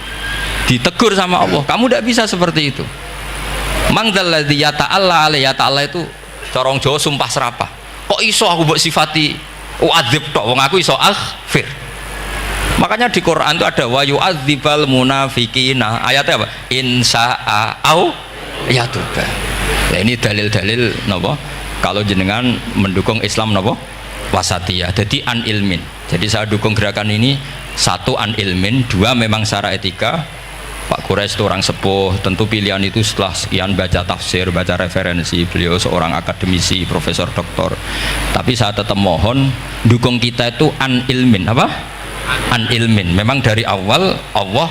ditegur sama Allah, kamu tidak bisa seperti itu. Mangdalladzi yata'alla alaihi, yata'alla itu corong Jawa sumpah serapah. Kok iso aku mbok sifati u'adzib tok, wong aku iso aghfir. Makanya di Quran itu ada wa yu'adzibal munafiqina. Ayatnya apa? Insya'a au yatuba. Nah, ini dalil-dalil napa? Kalau jenengan mendukung Islam napa? Wasatiyah. Jadi an ilmin. Jadi saya dukung gerakan ini, satu an ilmin, dua memang secara etika. Pak Quraisy itu orang sepuh, tentu pilihan itu setelah sekian baca tafsir, baca referensi, beliau seorang akademisi, profesor, doktor. Tapi saya tetap mohon dukung kita itu an ilmin, apa? An ilmin. Memang dari awal Allah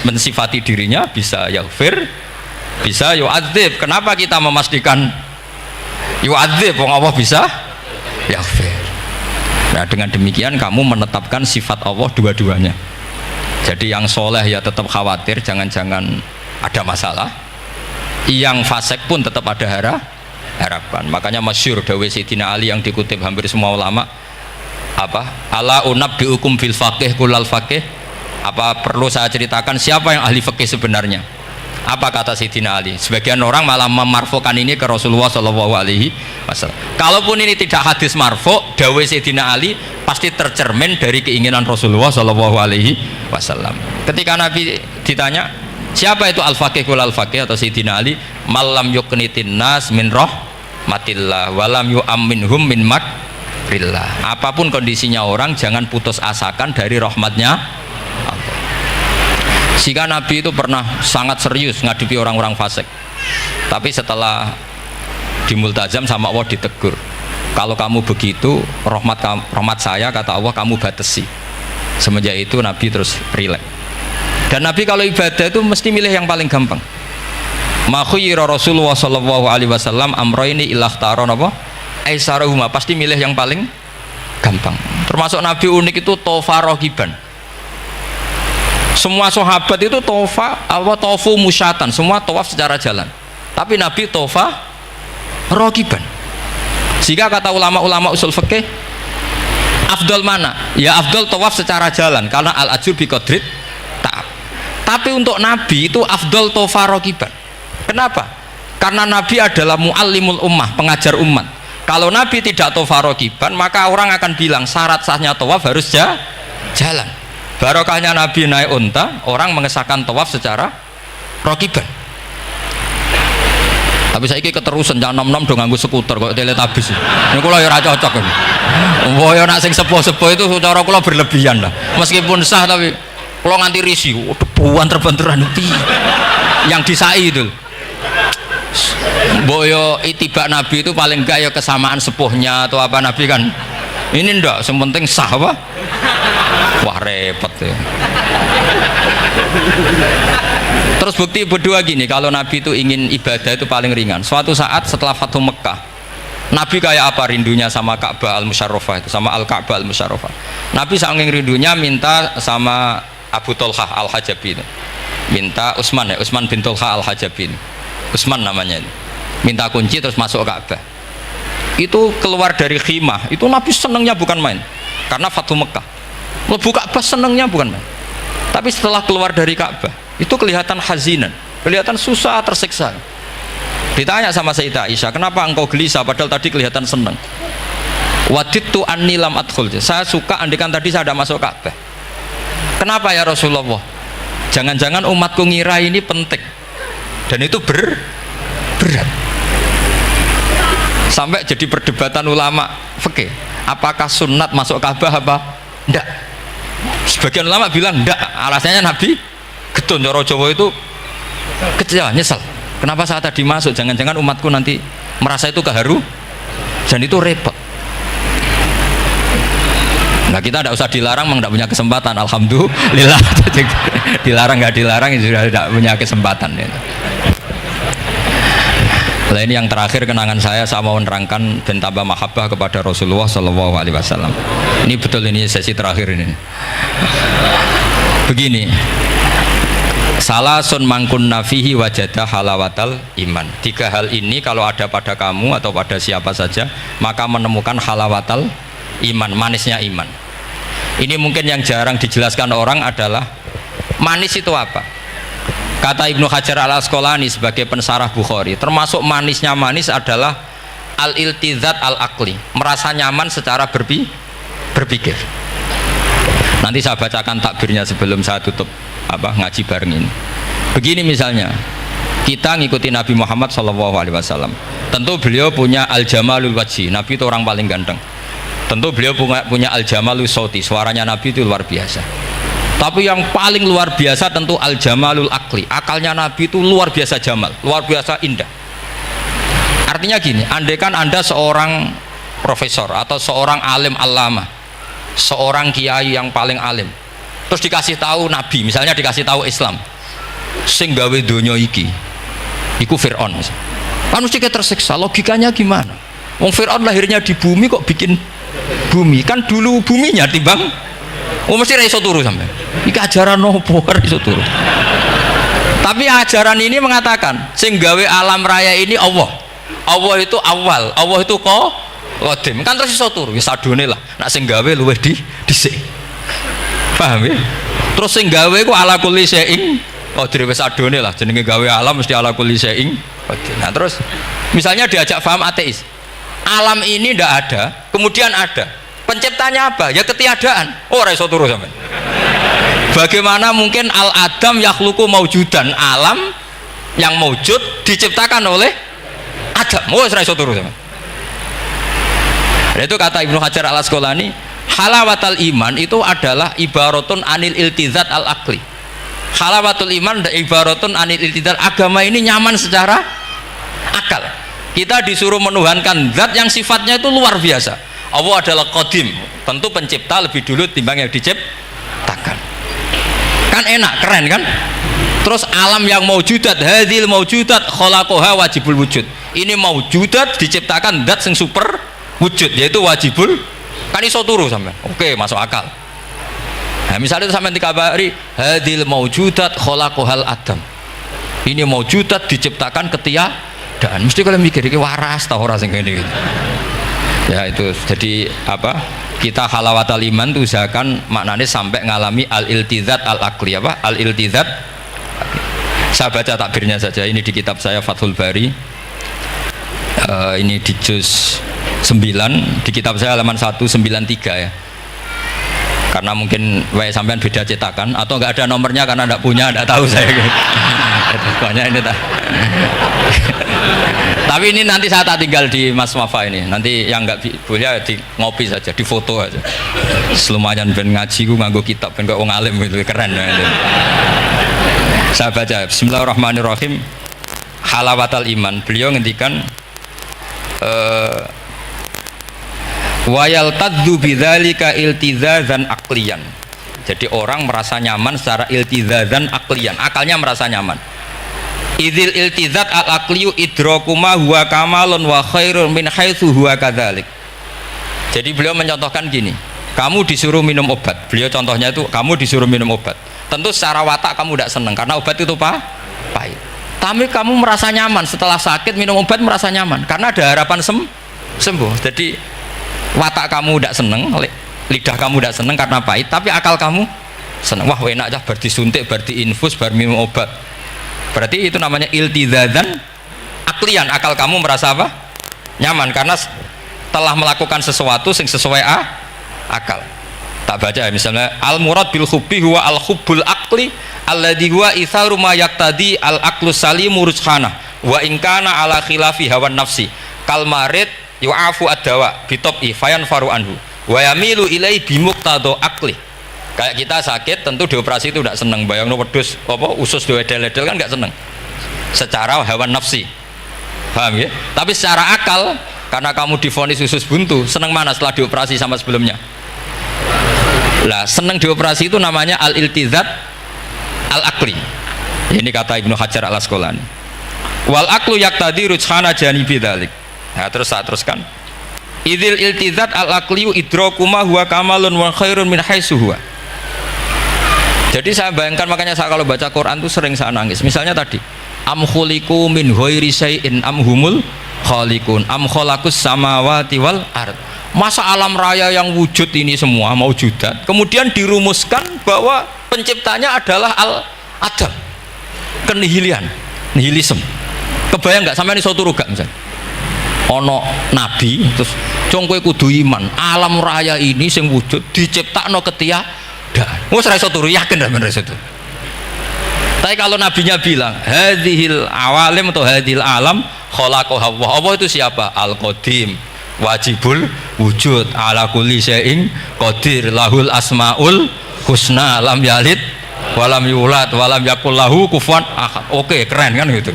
mensifati dirinya bisa yaghfir, bisa yu'adzib. Kenapa kita memastikan yu'adzib? Wong Allah bisa yaghfir. Nah, dengan demikian kamu menetapkan sifat Allah dua-duanya. Jadi yang soleh ya tetap khawatir jangan-jangan ada masalah, yang fasik pun tetap ada harapan. Makanya masyhur dawuh Sayyidina Ali yang dikutip hampir semua ulama, apa? Ala unabbiukum fil faqih kullal faqih. Apa perlu saya ceritakan siapa yang ahli fikih sebenarnya? Apa kata Sayyidina Ali? Sebagian orang malah memarfukan ini ke Rasulullah SAW. Kalaupun ini tidak hadis marfu, dawuh Sayyidina Ali pasti tercermin dari keinginan Rasulullah SAW. Ketika Nabi ditanya siapa itu al-faqih kul al-faqih, atau Sayyidina Ali, malam yuknitin nas min rahmatillah walam yu'amminhum min makrillah. Apapun kondisinya orang, jangan putus asakan dari rahmatnya Allah. Sehingga Nabi itu pernah sangat serius ngadepi orang-orang fasik, tapi setelah dimultazam sama Allah ditegur, kalau kamu begitu rahmat saya, kata Allah, kamu batasi. Semenjak itu Nabi terus rileks. Dan Nabi kalau ibadah itu mesti milih yang paling gampang. Ma khayyara Rasulullah sallallahu alaihi wasallam amroini ilahtaron apa? Aisarahuma, pasti milih yang paling gampang. Termasuk Nabi unik itu tofa rohiban. Semua sahabat itu tofu musyatan, semua tawaf secara jalan. Tapi Nabi tofa rohiban. Sehingga kata ulama-ulama usul fikih, afdal mana? Ya afdal tawaf secara jalan, karena al ajur bi qadrit ta'ab. Tapi untuk Nabi itu afdal tofa rohiban. Kenapa? Karena Nabi adalah muallimul ummah, pengajar umat. Kalau Nabi tidak tofa rohiban, maka orang akan bilang syarat sahnya tawaf harus jalan. Barokahnya Nabi naik unta, orang mengesahkan tawaf secara rohiban. Tapi saya keterusan jangan nom-nom dong nganggo skuter kok teletabis. Ini kula ya ora cocok. Wah ya nak sing sepuh-sepuh itu cara kula berlebihan lah. Meskipun sah tapi kula nganti risih, debuan terbenturan itu. Yang disai itu. Mbok yo itibak Nabi itu paling enggak ya kesamaan sepuhnya atau apa Nabi kan. Ini ndak, yang penting sah apa? Wah repot ya. Terus bukti berdua gini, kalau Nabi itu ingin ibadah itu paling ringan. Suatu saat setelah Fathu Mekah, Nabi kayak apa rindunya sama Ka'bah al-Musyarrafah itu, sama Al-Ka'bah al-Musyarrafah. Nabi saking rindunya minta sama Abu Tolhah al-Hajabi itu. Minta Utsman bin Tolhah al-Hajabi. Utsman namanya itu. minta kunci terus masuk Ka'bah. Itu keluar dari khimah, itu Nabi senengnya bukan main, karena Fathu Mekah. Lebu Ka'bah senengnya bukan main. Tapi setelah keluar dari Ka'bah, itu kelihatan hazinan, kelihatan susah, tersiksa. Ditanya sama Sayyidah Aisyah, kenapa engkau gelisah padahal tadi kelihatan seneng? Wadidtu anni lam adkhul. Saya suka andikan tadi saya ada masuk Ka'bah. Kenapa ya Rasulullah? Jangan-jangan umatku ngira ini penting. Dan itu berat. Sampai jadi perdebatan ulama fikih, apakah sunat masuk Ka'bah apa enggak? Sebagian ulama bilang enggak, alasannya Nabi getun cara Jawa itu kecewa, nyesel. Kenapa saat tadi masuk? Jangan-jangan umatku nanti merasa itu keharu dan itu repot. Nah kita tidak usah dilarang, memang tidak punya kesempatan. Alhamdulillah. Dilarang nggak dilarang, sudah tidak punya kesempatan. Nah ini yang terakhir kenangan saya mau menerangkan dan tambah mahabbah kepada Rasulullah Shallallahu Alaihi Wasallam. Ini betul, ini sesi terakhir ini. Begini, salasun mangkun nafihi wajada halawatal iman. 3 hal ini kalau ada pada kamu atau pada siapa saja, maka menemukan halawatal iman, manisnya iman. Ini mungkin yang jarang dijelaskan orang adalah manis itu apa. Kata Ibnu Hajar al-Asqalani sebagai pensarah Bukhari, termasuk manisnya manis adalah al-iltizat al-akli, merasa nyaman secara berpikir. Nanti saya bacakan takbirnya sebelum saya tutup ngaji bareng ini. Begini misalnya, kita ngikuti Nabi Muhammad SAW. Tentu beliau punya al-jamalul wajhi, Nabi itu orang paling ganteng. Tentu beliau punya al-jamalul sauti, suaranya Nabi itu luar biasa. Tapi yang paling luar biasa tentu al-jamalul akli, akalnya Nabi itu luar biasa jamal, luar biasa indah. Artinya gini, andaikan Anda seorang profesor atau seorang alim alama, seorang kiai yang paling alim, terus dikasih tahu Nabi, misalnya dikasih tahu Islam, sing gawe donya iki iku Fir'aun, kan mesti tersiksa. Logikanya gimana? Wong Fir'aun lahirnya di bumi kok bikin bumi, kan dulu buminya timbang. Mesti ra iso turu sampe. Iki ajaran nopo ra iso turu. Tapi ajaran ini mengatakan sing gawe alam raya ini Allah. Allah itu awal, Allah itu qadim. Kan terus iso turu, wis adone lah. Nek sing gawe luwih dhisik. Paham ya? Terus sing gawe ku ala kulli syai'in qadir, wis adone lah, jenenge gawe alam mesti ala kulli syai'in qadir. Nah, terus misalnya diajak paham ateis. Alam ini ndak ada, kemudian ada. Penciptanya apa? Ya ketiadaan. Oh, iso turu sampean. Bagaimana mungkin al-adam yakhluqu maujudan, alam yang maujud diciptakan oleh Adam. Oh, iso turu sampean. Itu kata Ibnu Hajar al-Asqalani, halawatul iman itu adalah ibaratun anil iltizat al-akli. Halawatul iman ibaratun anil iltizat, agama ini nyaman secara akal. Kita disuruh menuhankan zat yang sifatnya itu luar biasa. Allah adalah qadim, tentu pencipta lebih dulu timbang yang diciptakan. Kan enak, keren kan? Terus alam yang maujudat, hadhil maujudat khalaqaha wajibul wujud. Ini maujudat diciptakan zat yang super wujud, yaitu wajibul. Kan iso turu sampean. Oke, masuk akal. Nah, misalnya itu sampean dikabari hadhil maujudat khalaqahal adam. Ini maujudat diciptakan ketiadaan. Mesti kalian mikir iki waras ta ora sing ngene iki. Ya itu, jadi kita halawatul iman itu usahakan maknanya sampai ngalami al-iltizat al-akli, al-iltizat. Saya baca takbirnya saja, ini di kitab saya Fathul Bari, ini di juz 9, di kitab saya halaman 193 ya, karena mungkin sampean beda cetakan atau enggak ada nomornya karena enggak punya, enggak tahu saya. Pokoknya ini tapi ini nanti saya tak tinggal di Mas Wafa ini, nanti yang nggak boleh di ngopi saja, di foto aja. Lumayan ben ngaji ku nganggo kitab ben kok wong alim itu keren. Saya baca Bismillahirrahmanirrahim. Halawatul iman, beliau ngendikan wa yaltadzu bidzalika iltizazan aqliyan. Jadi orang merasa nyaman secara iltizazan aqliyan, akalnya merasa nyaman. Idzil iltizat al-aqliyu idrakuma huwa kamalun wa khairun min haitsu huwa kadzalik. Jadi beliau mencontohkan gini, kamu disuruh minum obat, beliau contohnya itu kamu disuruh minum obat, tentu secara watak kamu tidak senang karena obat itu pahit. Tapi kamu merasa nyaman setelah sakit minum obat merasa nyaman karena ada harapan sembuh. Jadi watak kamu tidak seneng, lidah kamu tidak seneng karena pahit, tapi akal kamu seneng. Wah enak aja berarti suntik, berarti infus, berarti minum obat. Berarti itu namanya iltidzadzan aklian. Akal kamu merasa apa? Nyaman karena telah melakukan sesuatu yang sesuai akal. Tak baca ya, misalnya al murad bil hubbi huwa al hubbul aqli alladhi huwa itharu ma yaqtadi al aqlu salimu rujhana wa in kana ala khilafi hawan nafsi kal marid yu'afu ad-dawa bi tab'i fayanfaru anhu wa yamilu ilai bi muqtada aqli. Kayak kita sakit tentu dioperasi itu tidak senang, bayangno wedhus apa usus diedel-edel kan enggak senang secara hawan nafsi, paham ya? Tapi secara akal karena kamu divonis usus buntu, senang mana setelah dioperasi sama sebelumnya? Lah senang dioperasi itu namanya al-iltizat al-akli. Ini kata Ibnu Hajar al-Asqalani. Wal aklu yaqtadi rujhana janibi dzalik. Nah, terus saya teruskan. Idzil iltizat al-akli idraku ma huwa kamalun wa khairun min haitsu huwa. Jadi saya bayangkan, makanya saya kalau baca Quran tuh sering saya nangis. Misalnya tadi, am khuliqu min ghairi syai'in am humul khaliqun am khalaqus samawati wal ard. Masa alam raya yang wujud ini semua maujudat kemudian dirumuskan bahwa penciptanya adalah al-adam, kenihilian, nihilisme. Kebayang nggak sampai ini suatu ruga misalnya ono nabi terus congkoe kudu iman alam raya ini sing wujud diciptakno ketiadaan. Wes ra iso turu yakin ra bener itu. Tapi kalau nabinya bilang hadhil awalim atau hadhil alam khalaqaha Allah. Allah itu siapa? Al-Qadim wajibul wujud ala kulli syai'in qadir lahul asmaul husna lam yalid walam yulad walam yakul lahu kufuwan ahad. Oke, keren kan gitu.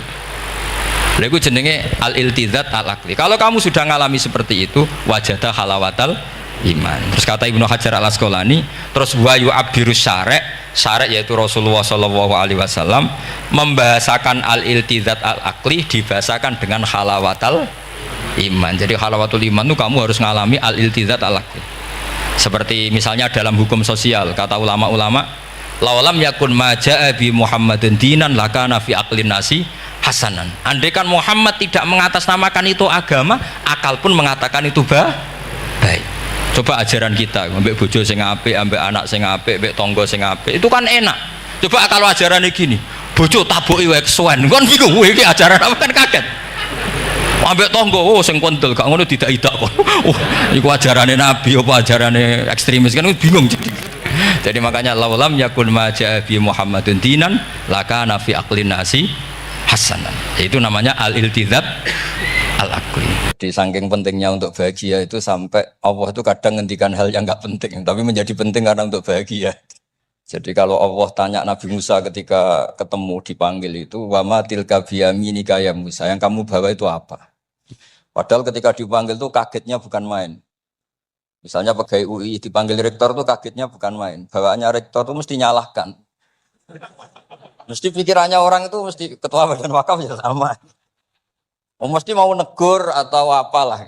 Lha iku jenenge al-iltizat al-aqli. Kalau kamu sudah ngalami seperti itu, wajada halawatal iman. Terus kata Ibnu Hajar al-Asqalani, terus wa yu'abbirus syara' yaitu Rasulullah sallallahu alaihi wasallam membahasakan al-iltizat al-aqli dibahasakan dengan halawatal iman. Jadi halawatul iman itu kamu harus ngalami al-iltizat al-aqli. Seperti misalnya dalam hukum sosial, kata ulama-ulama, laulam yakun maja'a bi Muhammadin dinan lakana fi aqlin nasi hasanan. Andai kan Muhammad tidak mengatasnamakan itu agama, akal pun mengatakan itu baik. Coba ajaran kita, ambek bojo sing apik, ambek anak sing apik, ambek tangga sing apik, itu kan enak. Coba kalau ajarannya gini, bojo taboki wae kesuwen, kan bingung, wah iki ajaran apa, kan kaget. Ambek tangga, oh sing kontel, gak ngono tidak kok. Oh, iku ajarane nabi apa ajarane ekstremis, kan bingung jadi. Jadi makanya laulam yakun maja'a bi Muhammadin dinan lakana fi aqlin nasi hasanan. Itu namanya al-iltizat al-aqli. Jadi saking pentingnya untuk bahagia itu sampai Allah itu kadang ngendikan hal yang enggak penting tapi menjadi penting karena untuk bahagia. Jadi kalau Allah tanya Nabi Musa ketika ketemu dipanggil itu, wa ma tilka biyaminika ya Musa, yang kamu bawa itu apa? Padahal ketika dipanggil itu kagetnya bukan main. Misalnya pegawai UI dipanggil rektor itu kagetnya bukan main. Bawaannya rektor itu mesti nyalahkan. Mesti pikirannya orang itu mesti ketua badan wakaf ya sama. Mesti mau negur atau apalah.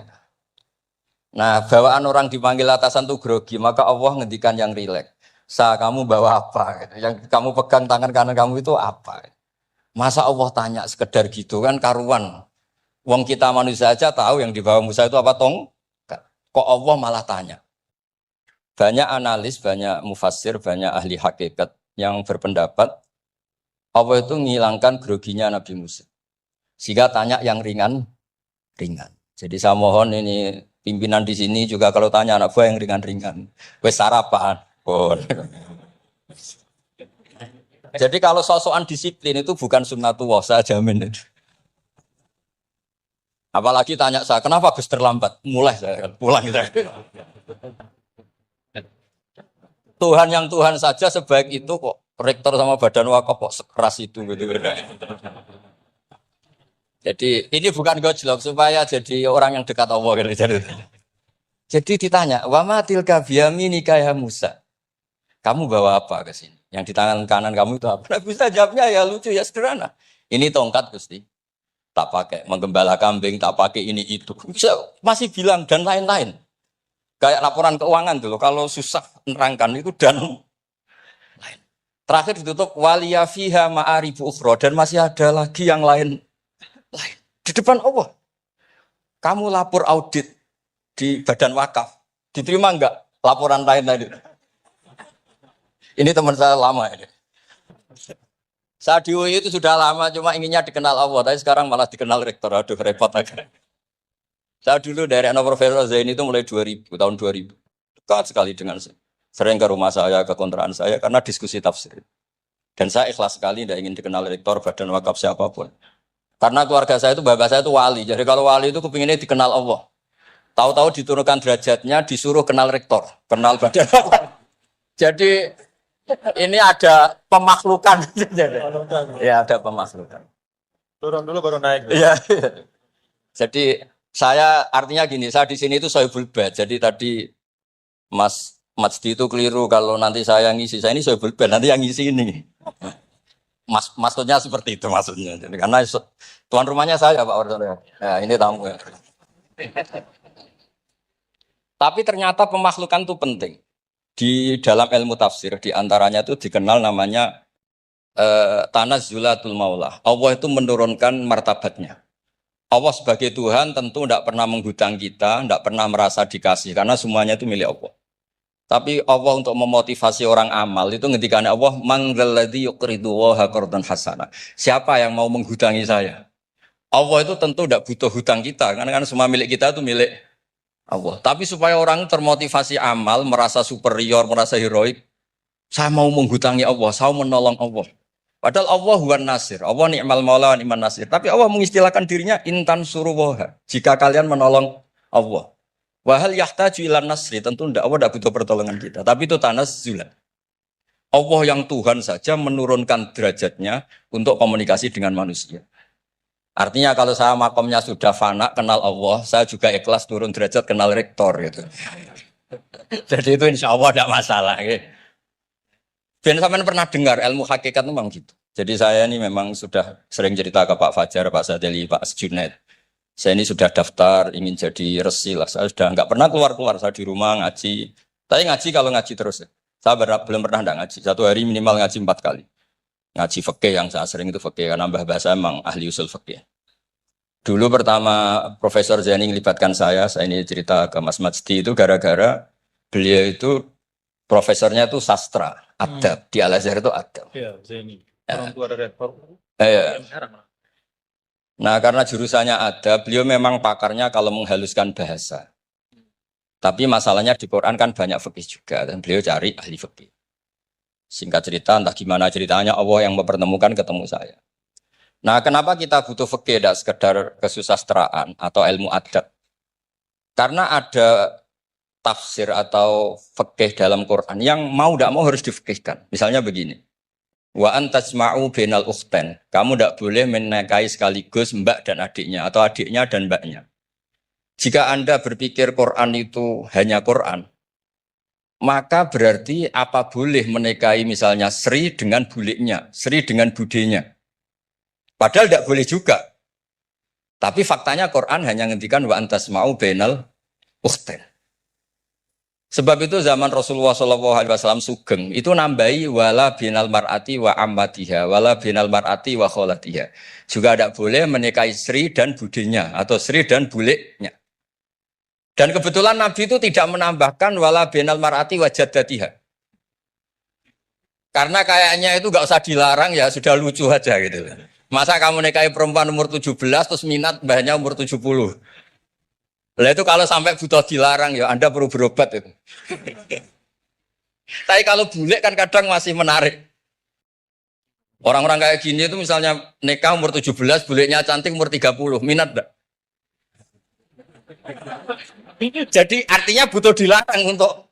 Nah, bawaan orang dipanggil atasan tuh grogi, maka Allah ngendikan yang rileks. Kamu bawa apa? Yang kamu pegang tangan kanan kamu itu apa? Masa Allah tanya sekedar gitu kan karuan. Wong kita manusia aja tahu yang dibawa Musa itu apa kok Allah malah tanya. Banyak analis, banyak mufassir, banyak ahli hakikat yang berpendapat Allah itu menghilangkan groginya Nabi Musa. Sehingga tanya yang ringan. Jadi saya mohon ini pimpinan di sini juga kalau tanya anak buah yang ringan-ringan. Wes sarapan. Jadi kalau sosokan disiplin itu bukan sunnatullah, saya jamin itu. Apalagi tanya saya, kenapa Gus terlambat? Mulai saya pulang gitu. Tuhan yang Tuhan saja sebaik itu kok rektor sama badan wakaf kok sekeras itu gitu. Jadi ini bukan gojlok supaya jadi orang yang dekat Allah gitu. Jadi ditanya, wa ma tilka biyaminika ya Musa? Kamu bawa apa ke sini? Yang di tangan kanan kamu itu apa? Nah, bisa jawabnya ya lucu ya sederhana. Ini tongkat Gusti. Tak pakai menggembala kambing, tak pakai ini itu. Bisa masih bilang dan lain-lain. Kayak laporan keuangan dulu kalau susah nerangkan itu dan lain. Terakhir ditutup waliya fiha ma'aribu ukhra dan masih ada lagi yang lain. Di depan Allah. Kamu lapor audit di badan wakaf. Diterima enggak laporan lain tadi? Ini teman saya lama ini. Saat di UI itu sudah lama, cuma inginnya dikenal Allah, tapi sekarang malah dikenal rektor. Aduh, repot agak. Saya dulu dari anak Profesor Zaini itu mulai 2000, tahun 2000. Dekat sekali dengan saya. Sering ke rumah saya, ke kontrakan saya, karena diskusi tafsir. Dan saya ikhlas sekali, tidak ingin dikenal rektor, badan wakaf siapapun. Karena keluarga saya itu, bapak saya itu wali. Jadi kalau wali itu kepinginnya dikenal Allah. Tahu-tahu diturunkan derajatnya, disuruh kenal rektor, kenal badan wakaf. Jadi ini ada pemakhlukan. Ya, ada pemakhlukan. Turun dulu baru naik. Iya. Jadi saya artinya gini, saya di sini itu sohibul bait. Jadi tadi Mas Majdi itu keliru kalau nanti saya ngisi. Saya ini sohibul bait, nanti yang ngisi ini. Maksudnya seperti itu maksudnya. Jadi, karena tuan rumahnya saya Pak Wardono. Ya, ini tamu ya. Tapi ternyata pemakhlukan itu penting. Di dalam ilmu tafsir, di antaranya itu dikenal namanya tanazzulatul maulah. Allah itu menurunkan martabatnya. Allah sebagai Tuhan tentu tidak pernah menghutang kita, tidak pernah merasa dikasih, karena semuanya itu milik Allah. Tapi Allah untuk memotivasi orang amal, itu ngendikan Allah, manggalladzi yuqridu waha qardan hasana. Siapa yang mau menghutangi saya? Allah itu tentu tidak butuh hutang kita, karena kan semua milik kita itu milik Allah. Tapi supaya orang termotivasi amal, merasa superior, merasa heroik, saya mau menghutangi Allah, saya mau menolong Allah. Padahal Allah huwan nasir, Allah ni'mal maula wa ni'man nasir. Tapi Allah mengistilahkan dirinya intan suruwaha, jika kalian menolong Allah. Wahal yahtaju ilan nasri, tentu tidak, Allah tidak butuh pertolongan kita. Tapi itu tanazzulan. Allah yang Tuhan saja menurunkan derajatnya untuk komunikasi dengan manusia. Artinya kalau saya makomnya sudah fana, kenal Allah, saya juga ikhlas turun derajat kenal rektor gitu. Jadi itu insya Allah tidak masalah. Gitu. Ben sampean pernah dengar ilmu hakikat memang gitu. Jadi saya ini memang sudah sering cerita ke Pak Fajar, Pak Sadeli, Pak Junaid. Saya ini sudah daftar, ingin jadi resi lah. Saya sudah nggak pernah keluar-keluar, saya di rumah ngaji. Tapi ngaji kalau ngaji terus ya. Saya belum pernah enggak ngaji. Satu hari minimal ngaji 4 kali. Ngaji fikih yang saya sering itu fikih karena Mbah Bahasa emang ahli usul fikih. Dulu pertama Profesor Zaini melibatkan saya ini cerita ke Mas Majdi itu gara-gara beliau itu profesornya itu sastra, adab, di Al-Azhar itu adab. Iya, Zaini. Orang tua dari rektor. Nah, karena jurusannya adab, beliau memang pakarnya kalau menghaluskan bahasa. Tapi masalahnya di Quran kan banyak fikih juga dan beliau cari ahli fikih. Singkat cerita, entah gimana ceritanya Allah yang mempertemukan ketemu saya. Nah, kenapa kita butuh fikih, tidak sekedar kesusastraan atau ilmu adab? Karena ada tafsir atau fikih dalam Quran yang mau tidak mau harus difikihkan. Misalnya begini, wa antasma'u bainal ukhtain. Kamu tidak boleh menikahi sekaligus mbak dan adiknya atau adiknya dan mbaknya. Jika Anda berpikir Quran itu hanya Quran, maka berarti apa boleh menikahi misalnya Sri dengan buliknya, Sri dengan budenya. Padahal tidak boleh juga. Tapi faktanya Quran hanya ngendikan wa antasma'u bainal ukhtain. Sebab itu zaman Rasulullah SAW sugeng itu nambahi wala binal mar'ati wa ammatiha wala binal mar'ati wa kholatiha. Juga tidak boleh menikahi Sri dan budenya atau Sri dan buliknya. Dan kebetulan Nabi itu tidak menambahkan wala binal mar'ati wa jaddatiha. Karena kayaknya itu gak usah dilarang ya sudah lucu aja gitu. Masa kamu nikahi perempuan umur 17 terus minat mbahnya umur 70. Lah itu kalau sampai butuh dilarang ya Anda perlu berobat itu. Tapi kalau bulik kan kadang masih menarik. Orang-orang kayak gini itu misalnya nikah umur 17, buliknya cantik umur 30, minat enggak? Jadi artinya butuh dilarang untuk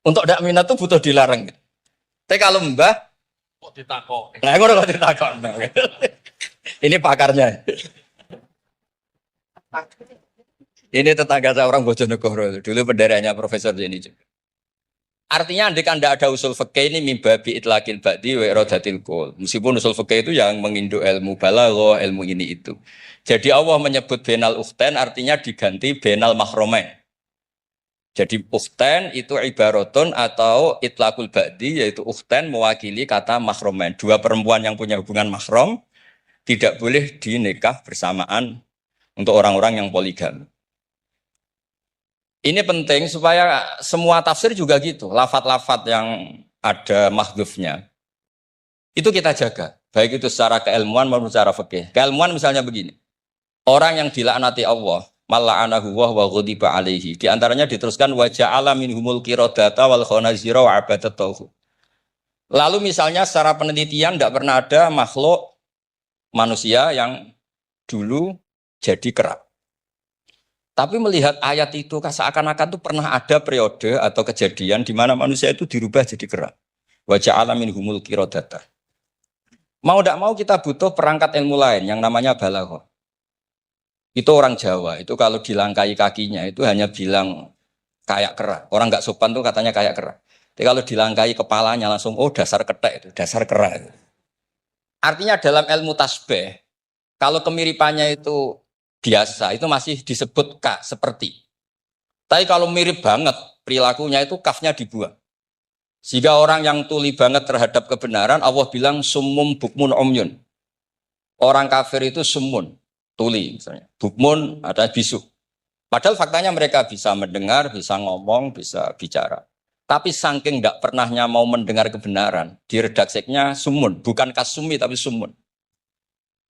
tidak minat itu butuh dilarang. Tapi kalau mbah Kok ditakok? nah ngono kok ditakok. Ini pakarnya. Ini tetangga saya orang Bojonegoro. Dulu benderanya Profesor Zaini juga. Artinya andikan tidak ada usul fikih ini mimbabi itlaqil ba'di wa iradatil qul. Meskipun usul fikih itu yang menginduk ilmu balaghah, ilmu ini itu. Jadi Allah menyebut benal ukhtain artinya diganti benal mahromain. Jadi ukhten itu ibaratun atau itlaqul ba'di, yaitu ukhten mewakili kata mahromen. Dua perempuan yang punya hubungan mahram tidak boleh dinikah bersamaan untuk orang-orang yang poligami. Ini penting supaya semua tafsir juga gitu. Lafat-lafat yang ada mahdhufnya itu kita jaga. Baik itu secara keilmuan maupun secara fikih. Keilmuan misalnya begini. Orang yang dilaknati Allah, mala'anahu wa ghadiba alaihi. Di antaranya diteruskan wa ja'ala minhumul qiradata wal khanazira wa abadatahu. Lalu misalnya secara penelitian tidak pernah ada makhluk manusia yang dulu jadi kera. Tapi melihat ayat itu seakan-akan itu pernah ada periode atau kejadian di mana manusia itu dirubah jadi kera. Wa ja'ala minhumul qiradata. Mau tidak mau kita butuh perangkat ilmu lain yang namanya balaghah. Itu orang Jawa, itu kalau dilangkai kakinya itu hanya bilang kayak kera. Orang nggak sopan tuh katanya kayak kera. Tapi kalau dilangkai kepalanya langsung, oh dasar ketek itu, dasar kera itu. Artinya dalam ilmu tasbih, kalau kemiripannya itu biasa, itu masih disebut ka, seperti. Tapi kalau mirip banget, perilakunya itu kafnya dibuang. Sehingga orang yang tuli banget terhadap kebenaran, Allah bilang summum bukmun umyun. Orang kafir itu summun. Tuli misalnya, bukmun ada bisu. Padahal faktanya mereka bisa mendengar, bisa ngomong, bisa bicara. Tapi saking tidak pernahnya mau mendengar kebenaran, di redakseknya sumun, bukan kasumi tapi sumun.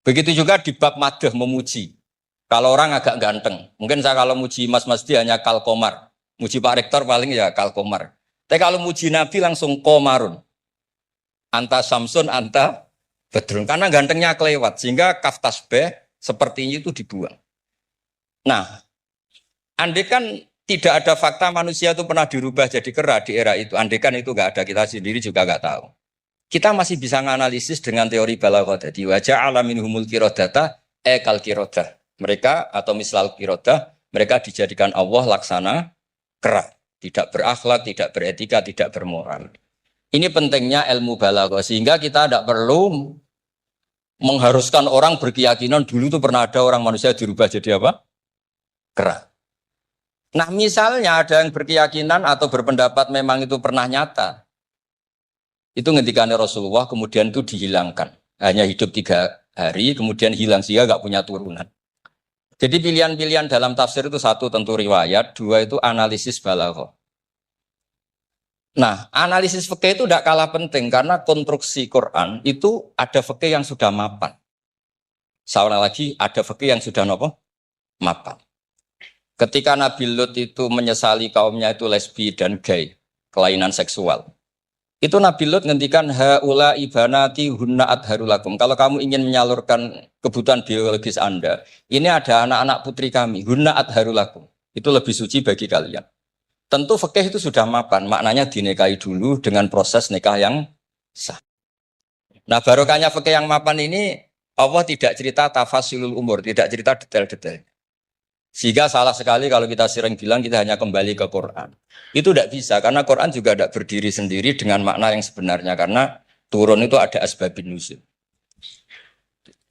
Begitu juga di bab madh memuji. Kalau orang agak ganteng, mungkin saya kalau muji Mas Masdi hanya kalkomar, muji Pak Rektor paling ya kalkomar. Tapi kalau muji Nabi langsung komarun, anta samsun, anta bedrun, karena gantengnya kelewat, sehingga kaf tasbih sepertinya itu dibuang. Nah, andai kan tidak ada fakta manusia itu pernah dirubah jadi kera di era itu, andai kan itu nggak ada, kita sendiri juga nggak tahu. Kita masih bisa menganalisis dengan teori balaghah. Jadi wajah alamin humul kirodata ekal kirodah. Mereka atau mislal kirodah, mereka dijadikan Allah laksana kera, tidak berakhlak, tidak beretika, tidak bermoral. Ini pentingnya ilmu balaghah, sehingga kita tidak perlu mengharuskan orang berkeyakinan dulu itu pernah ada orang manusia dirubah jadi apa? Kera. Nah misalnya ada yang berkeyakinan atau berpendapat memang itu pernah nyata. Itu ngendikannya Rasulullah kemudian itu dihilangkan. Hanya hidup 3 hari kemudian hilang sehingga nggak punya turunan. Jadi pilihan-pilihan dalam tafsir itu satu tentu riwayat, dua itu analisis balaghah. Nah, analisis fikih itu tidak kalah penting karena konstruksi Quran itu ada fikih yang sudah mapan. Seorang lagi ada fikih yang sudah mapan. Ketika Nabi Lut itu menyesali kaumnya itu lesbi dan gay, kelainan seksual. Itu Nabi Lut ngendikan haula ibanati hunna adharulakum. Kalau kamu ingin menyalurkan kebutuhan biologis Anda, ini ada anak-anak putri kami, hunna adharulakum. Itu lebih suci bagi kalian. Tentu fikih itu sudah mapan, maknanya dinikahi dulu dengan proses nikah yang sah. Nah barokahnya fikih yang mapan ini, Allah tidak cerita tafasilul umur, tidak cerita detail-detail. Sehingga salah sekali kalau kita sering bilang kita hanya kembali ke Quran. Itu tidak bisa, karena Quran juga tidak berdiri sendiri dengan makna yang sebenarnya, karena turun itu ada asbabun nuzul.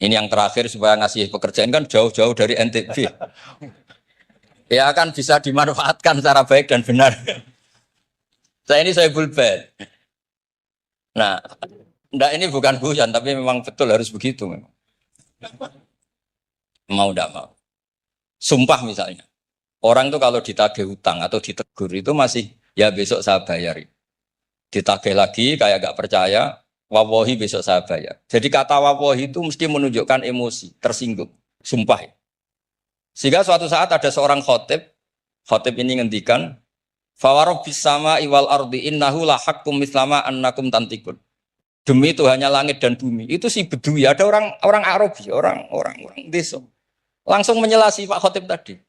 Ini yang terakhir supaya ngasih pekerjaan kan jauh-jauh dari NTB. Ya akan bisa dimanfaatkan secara baik dan benar. Saya bulbet. Nah, enggak ini bukan guyon, tapi memang betul harus begitu. Memang. Mau enggak mau. Sumpah misalnya. Orang itu kalau ditagih hutang atau ditegur itu masih, ya besok saya bayar. Ditagih lagi kayak enggak percaya, wawahi besok saya bayar. Jadi kata wawahi itu mesti menunjukkan emosi, tersinggung. Sumpah. Sehingga suatu saat ada seorang khotib ini ngendikan, fawarobbis sama iwal ardi innahu lahakum mislama annakum tantikun. Demi Tuhannya langit dan bumi. Itu si Bedui, ada orang Arabi, orang desa. Langsung menyelasi Pak Khotib tadi.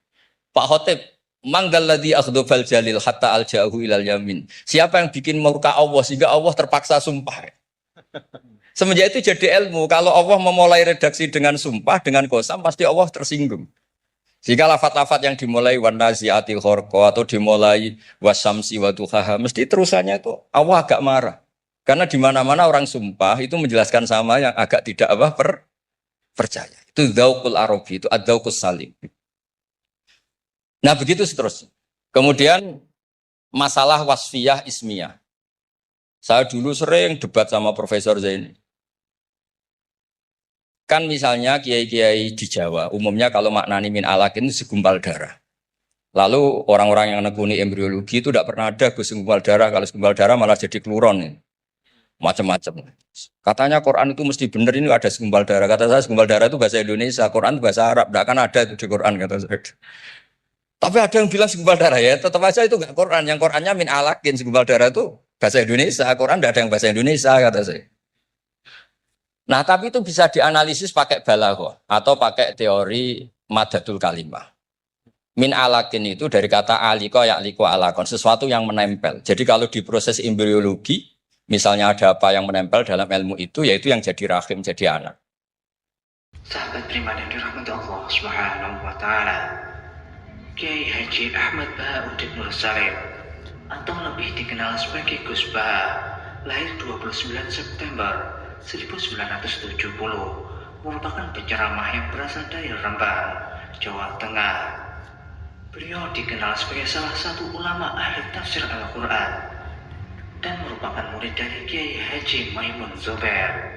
Pak Khotib, manggalladzi akhdhafal jalil hatta aljahu ilal yamin. Siapa yang bikin murka Allah sehingga Allah terpaksa sumpah. Semenjak itu jadi ilmu, kalau Allah memulai redaksi dengan sumpah, dengan qasam, pasti Allah tersinggung. Jika lafat-lafat yang dimulai wanaziatil khorqo atau dimulai wasamsi waduhaha, mesti terusannya itu Allah agak marah. Karena di mana-mana orang sumpah itu menjelaskan sama yang agak tidak percaya. Itu dzauqul arabi, itu adzauqus salim. Nah begitu seterusnya. Kemudian masalah wasfiyah ismiyah. Saya dulu sering debat sama Profesor Zaini. Kan misalnya kiai-kiai di Jawa, umumnya kalau maknani min alakin itu segumpal darah. Lalu orang-orang yang nekuni embriologi itu tidak pernah ada segumpal darah. Kalau segumpal darah malah jadi kluron. Macam-macam. Katanya Quran itu mesti benar ini ada segumpal darah. Kata saya segumpal darah itu bahasa Indonesia, Quran itu bahasa Arab. Tidak akan ada itu di Quran, kata saya. Tapi ada yang bilang segumpal darah ya, tetap aja itu enggak Quran. Yang Qurannya min alakin, segumpal darah itu bahasa Indonesia. Quran tidak ada yang bahasa Indonesia, kata saya. Nah, tapi itu bisa dianalisis pakai balaghah atau pakai teori madatul kalimah. Min alakin itu dari kata aliko ya'liku alakon, sesuatu yang menempel. Jadi kalau di proses embriologi, misalnya ada apa yang menempel dalam ilmu itu, yaitu yang jadi rahim, jadi anak. Sahabat beriman yang dirahmati Allah Subhanahu wa Ta'ala, Kiai Haji Ahmad Bahauddin Nur Salim atau lebih dikenal sebagai Gus Bah, lahir 29 September 1970, merupakan penceramah yang berasal dari Rembang, Jawa Tengah. Beliau dikenal sebagai salah satu ulama ahli tafsir Al-Quran dan merupakan murid dari Kiai Haji Maimun Zubair.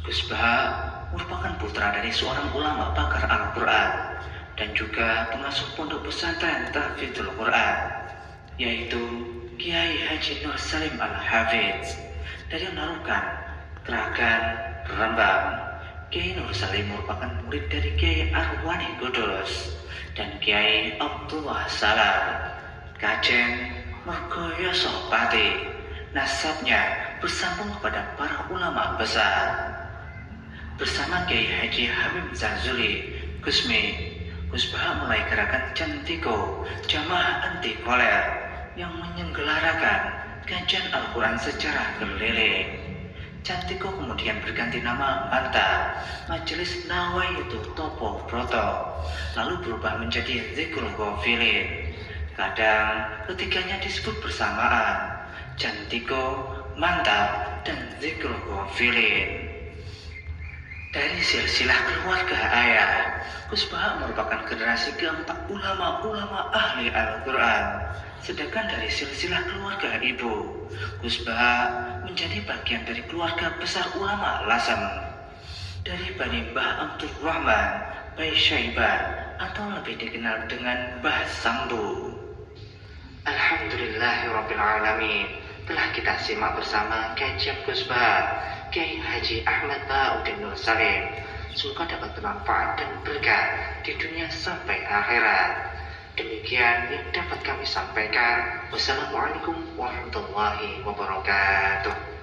Gus Bah merupakan putra dari seorang ulama pakar Al-Quran dan juga pengasuh pondok pesantren Tahfidzul Quran, yaitu Kiai Haji Nur Salim Al-Hafidz dari Narukan, Teragan, Rembang. Kiai Nur Salim merupakan murid dari Kiai Arwani Kudus dan Kiai Abdullah Salam, Kajen, Mergoyoso Pati. Nasabnya bersambung kepada para ulama besar. Bersama Kiai Haji Habib Zazuli, Gusmi, Gus Bah mulai gerakan Cantiko, jamaah anti koler yang menyelenggarakan kajian Al-Quran secara keliling. Cantiko kemudian berganti nama Manta, Majelis Nawaitu Topo Broto, lalu berubah menjadi Zikrul Ghafilin. Kadang ketiganya disebut bersamaan, Cantiko, Manta, dan Zikrul Ghafilin. Dari silsilah keluarga ayah, Gus Bah merupakan generasi keempat ulama-ulama ahli Al-Quran. Sedangkan dari silsilah keluarga ibu, Gus Bah menjadi bagian dari keluarga besar ulama Lasem. Dari Bani Mbah Abdul Rahman, Bai Syaiban, atau lebih dikenal dengan Mbah Sambu. Alhamdulillahirrabbilalamin. Telah kita simak bersama kajian Gus Bah, Kiai Haji Ahmad Bahauddin Nur Salim. Semoga dapat bermanfaat dan berkah di dunia sampai akhirat. Demikian yang dapat kami sampaikan. Wassalamualaikum warahmatullahi wabarakatuh.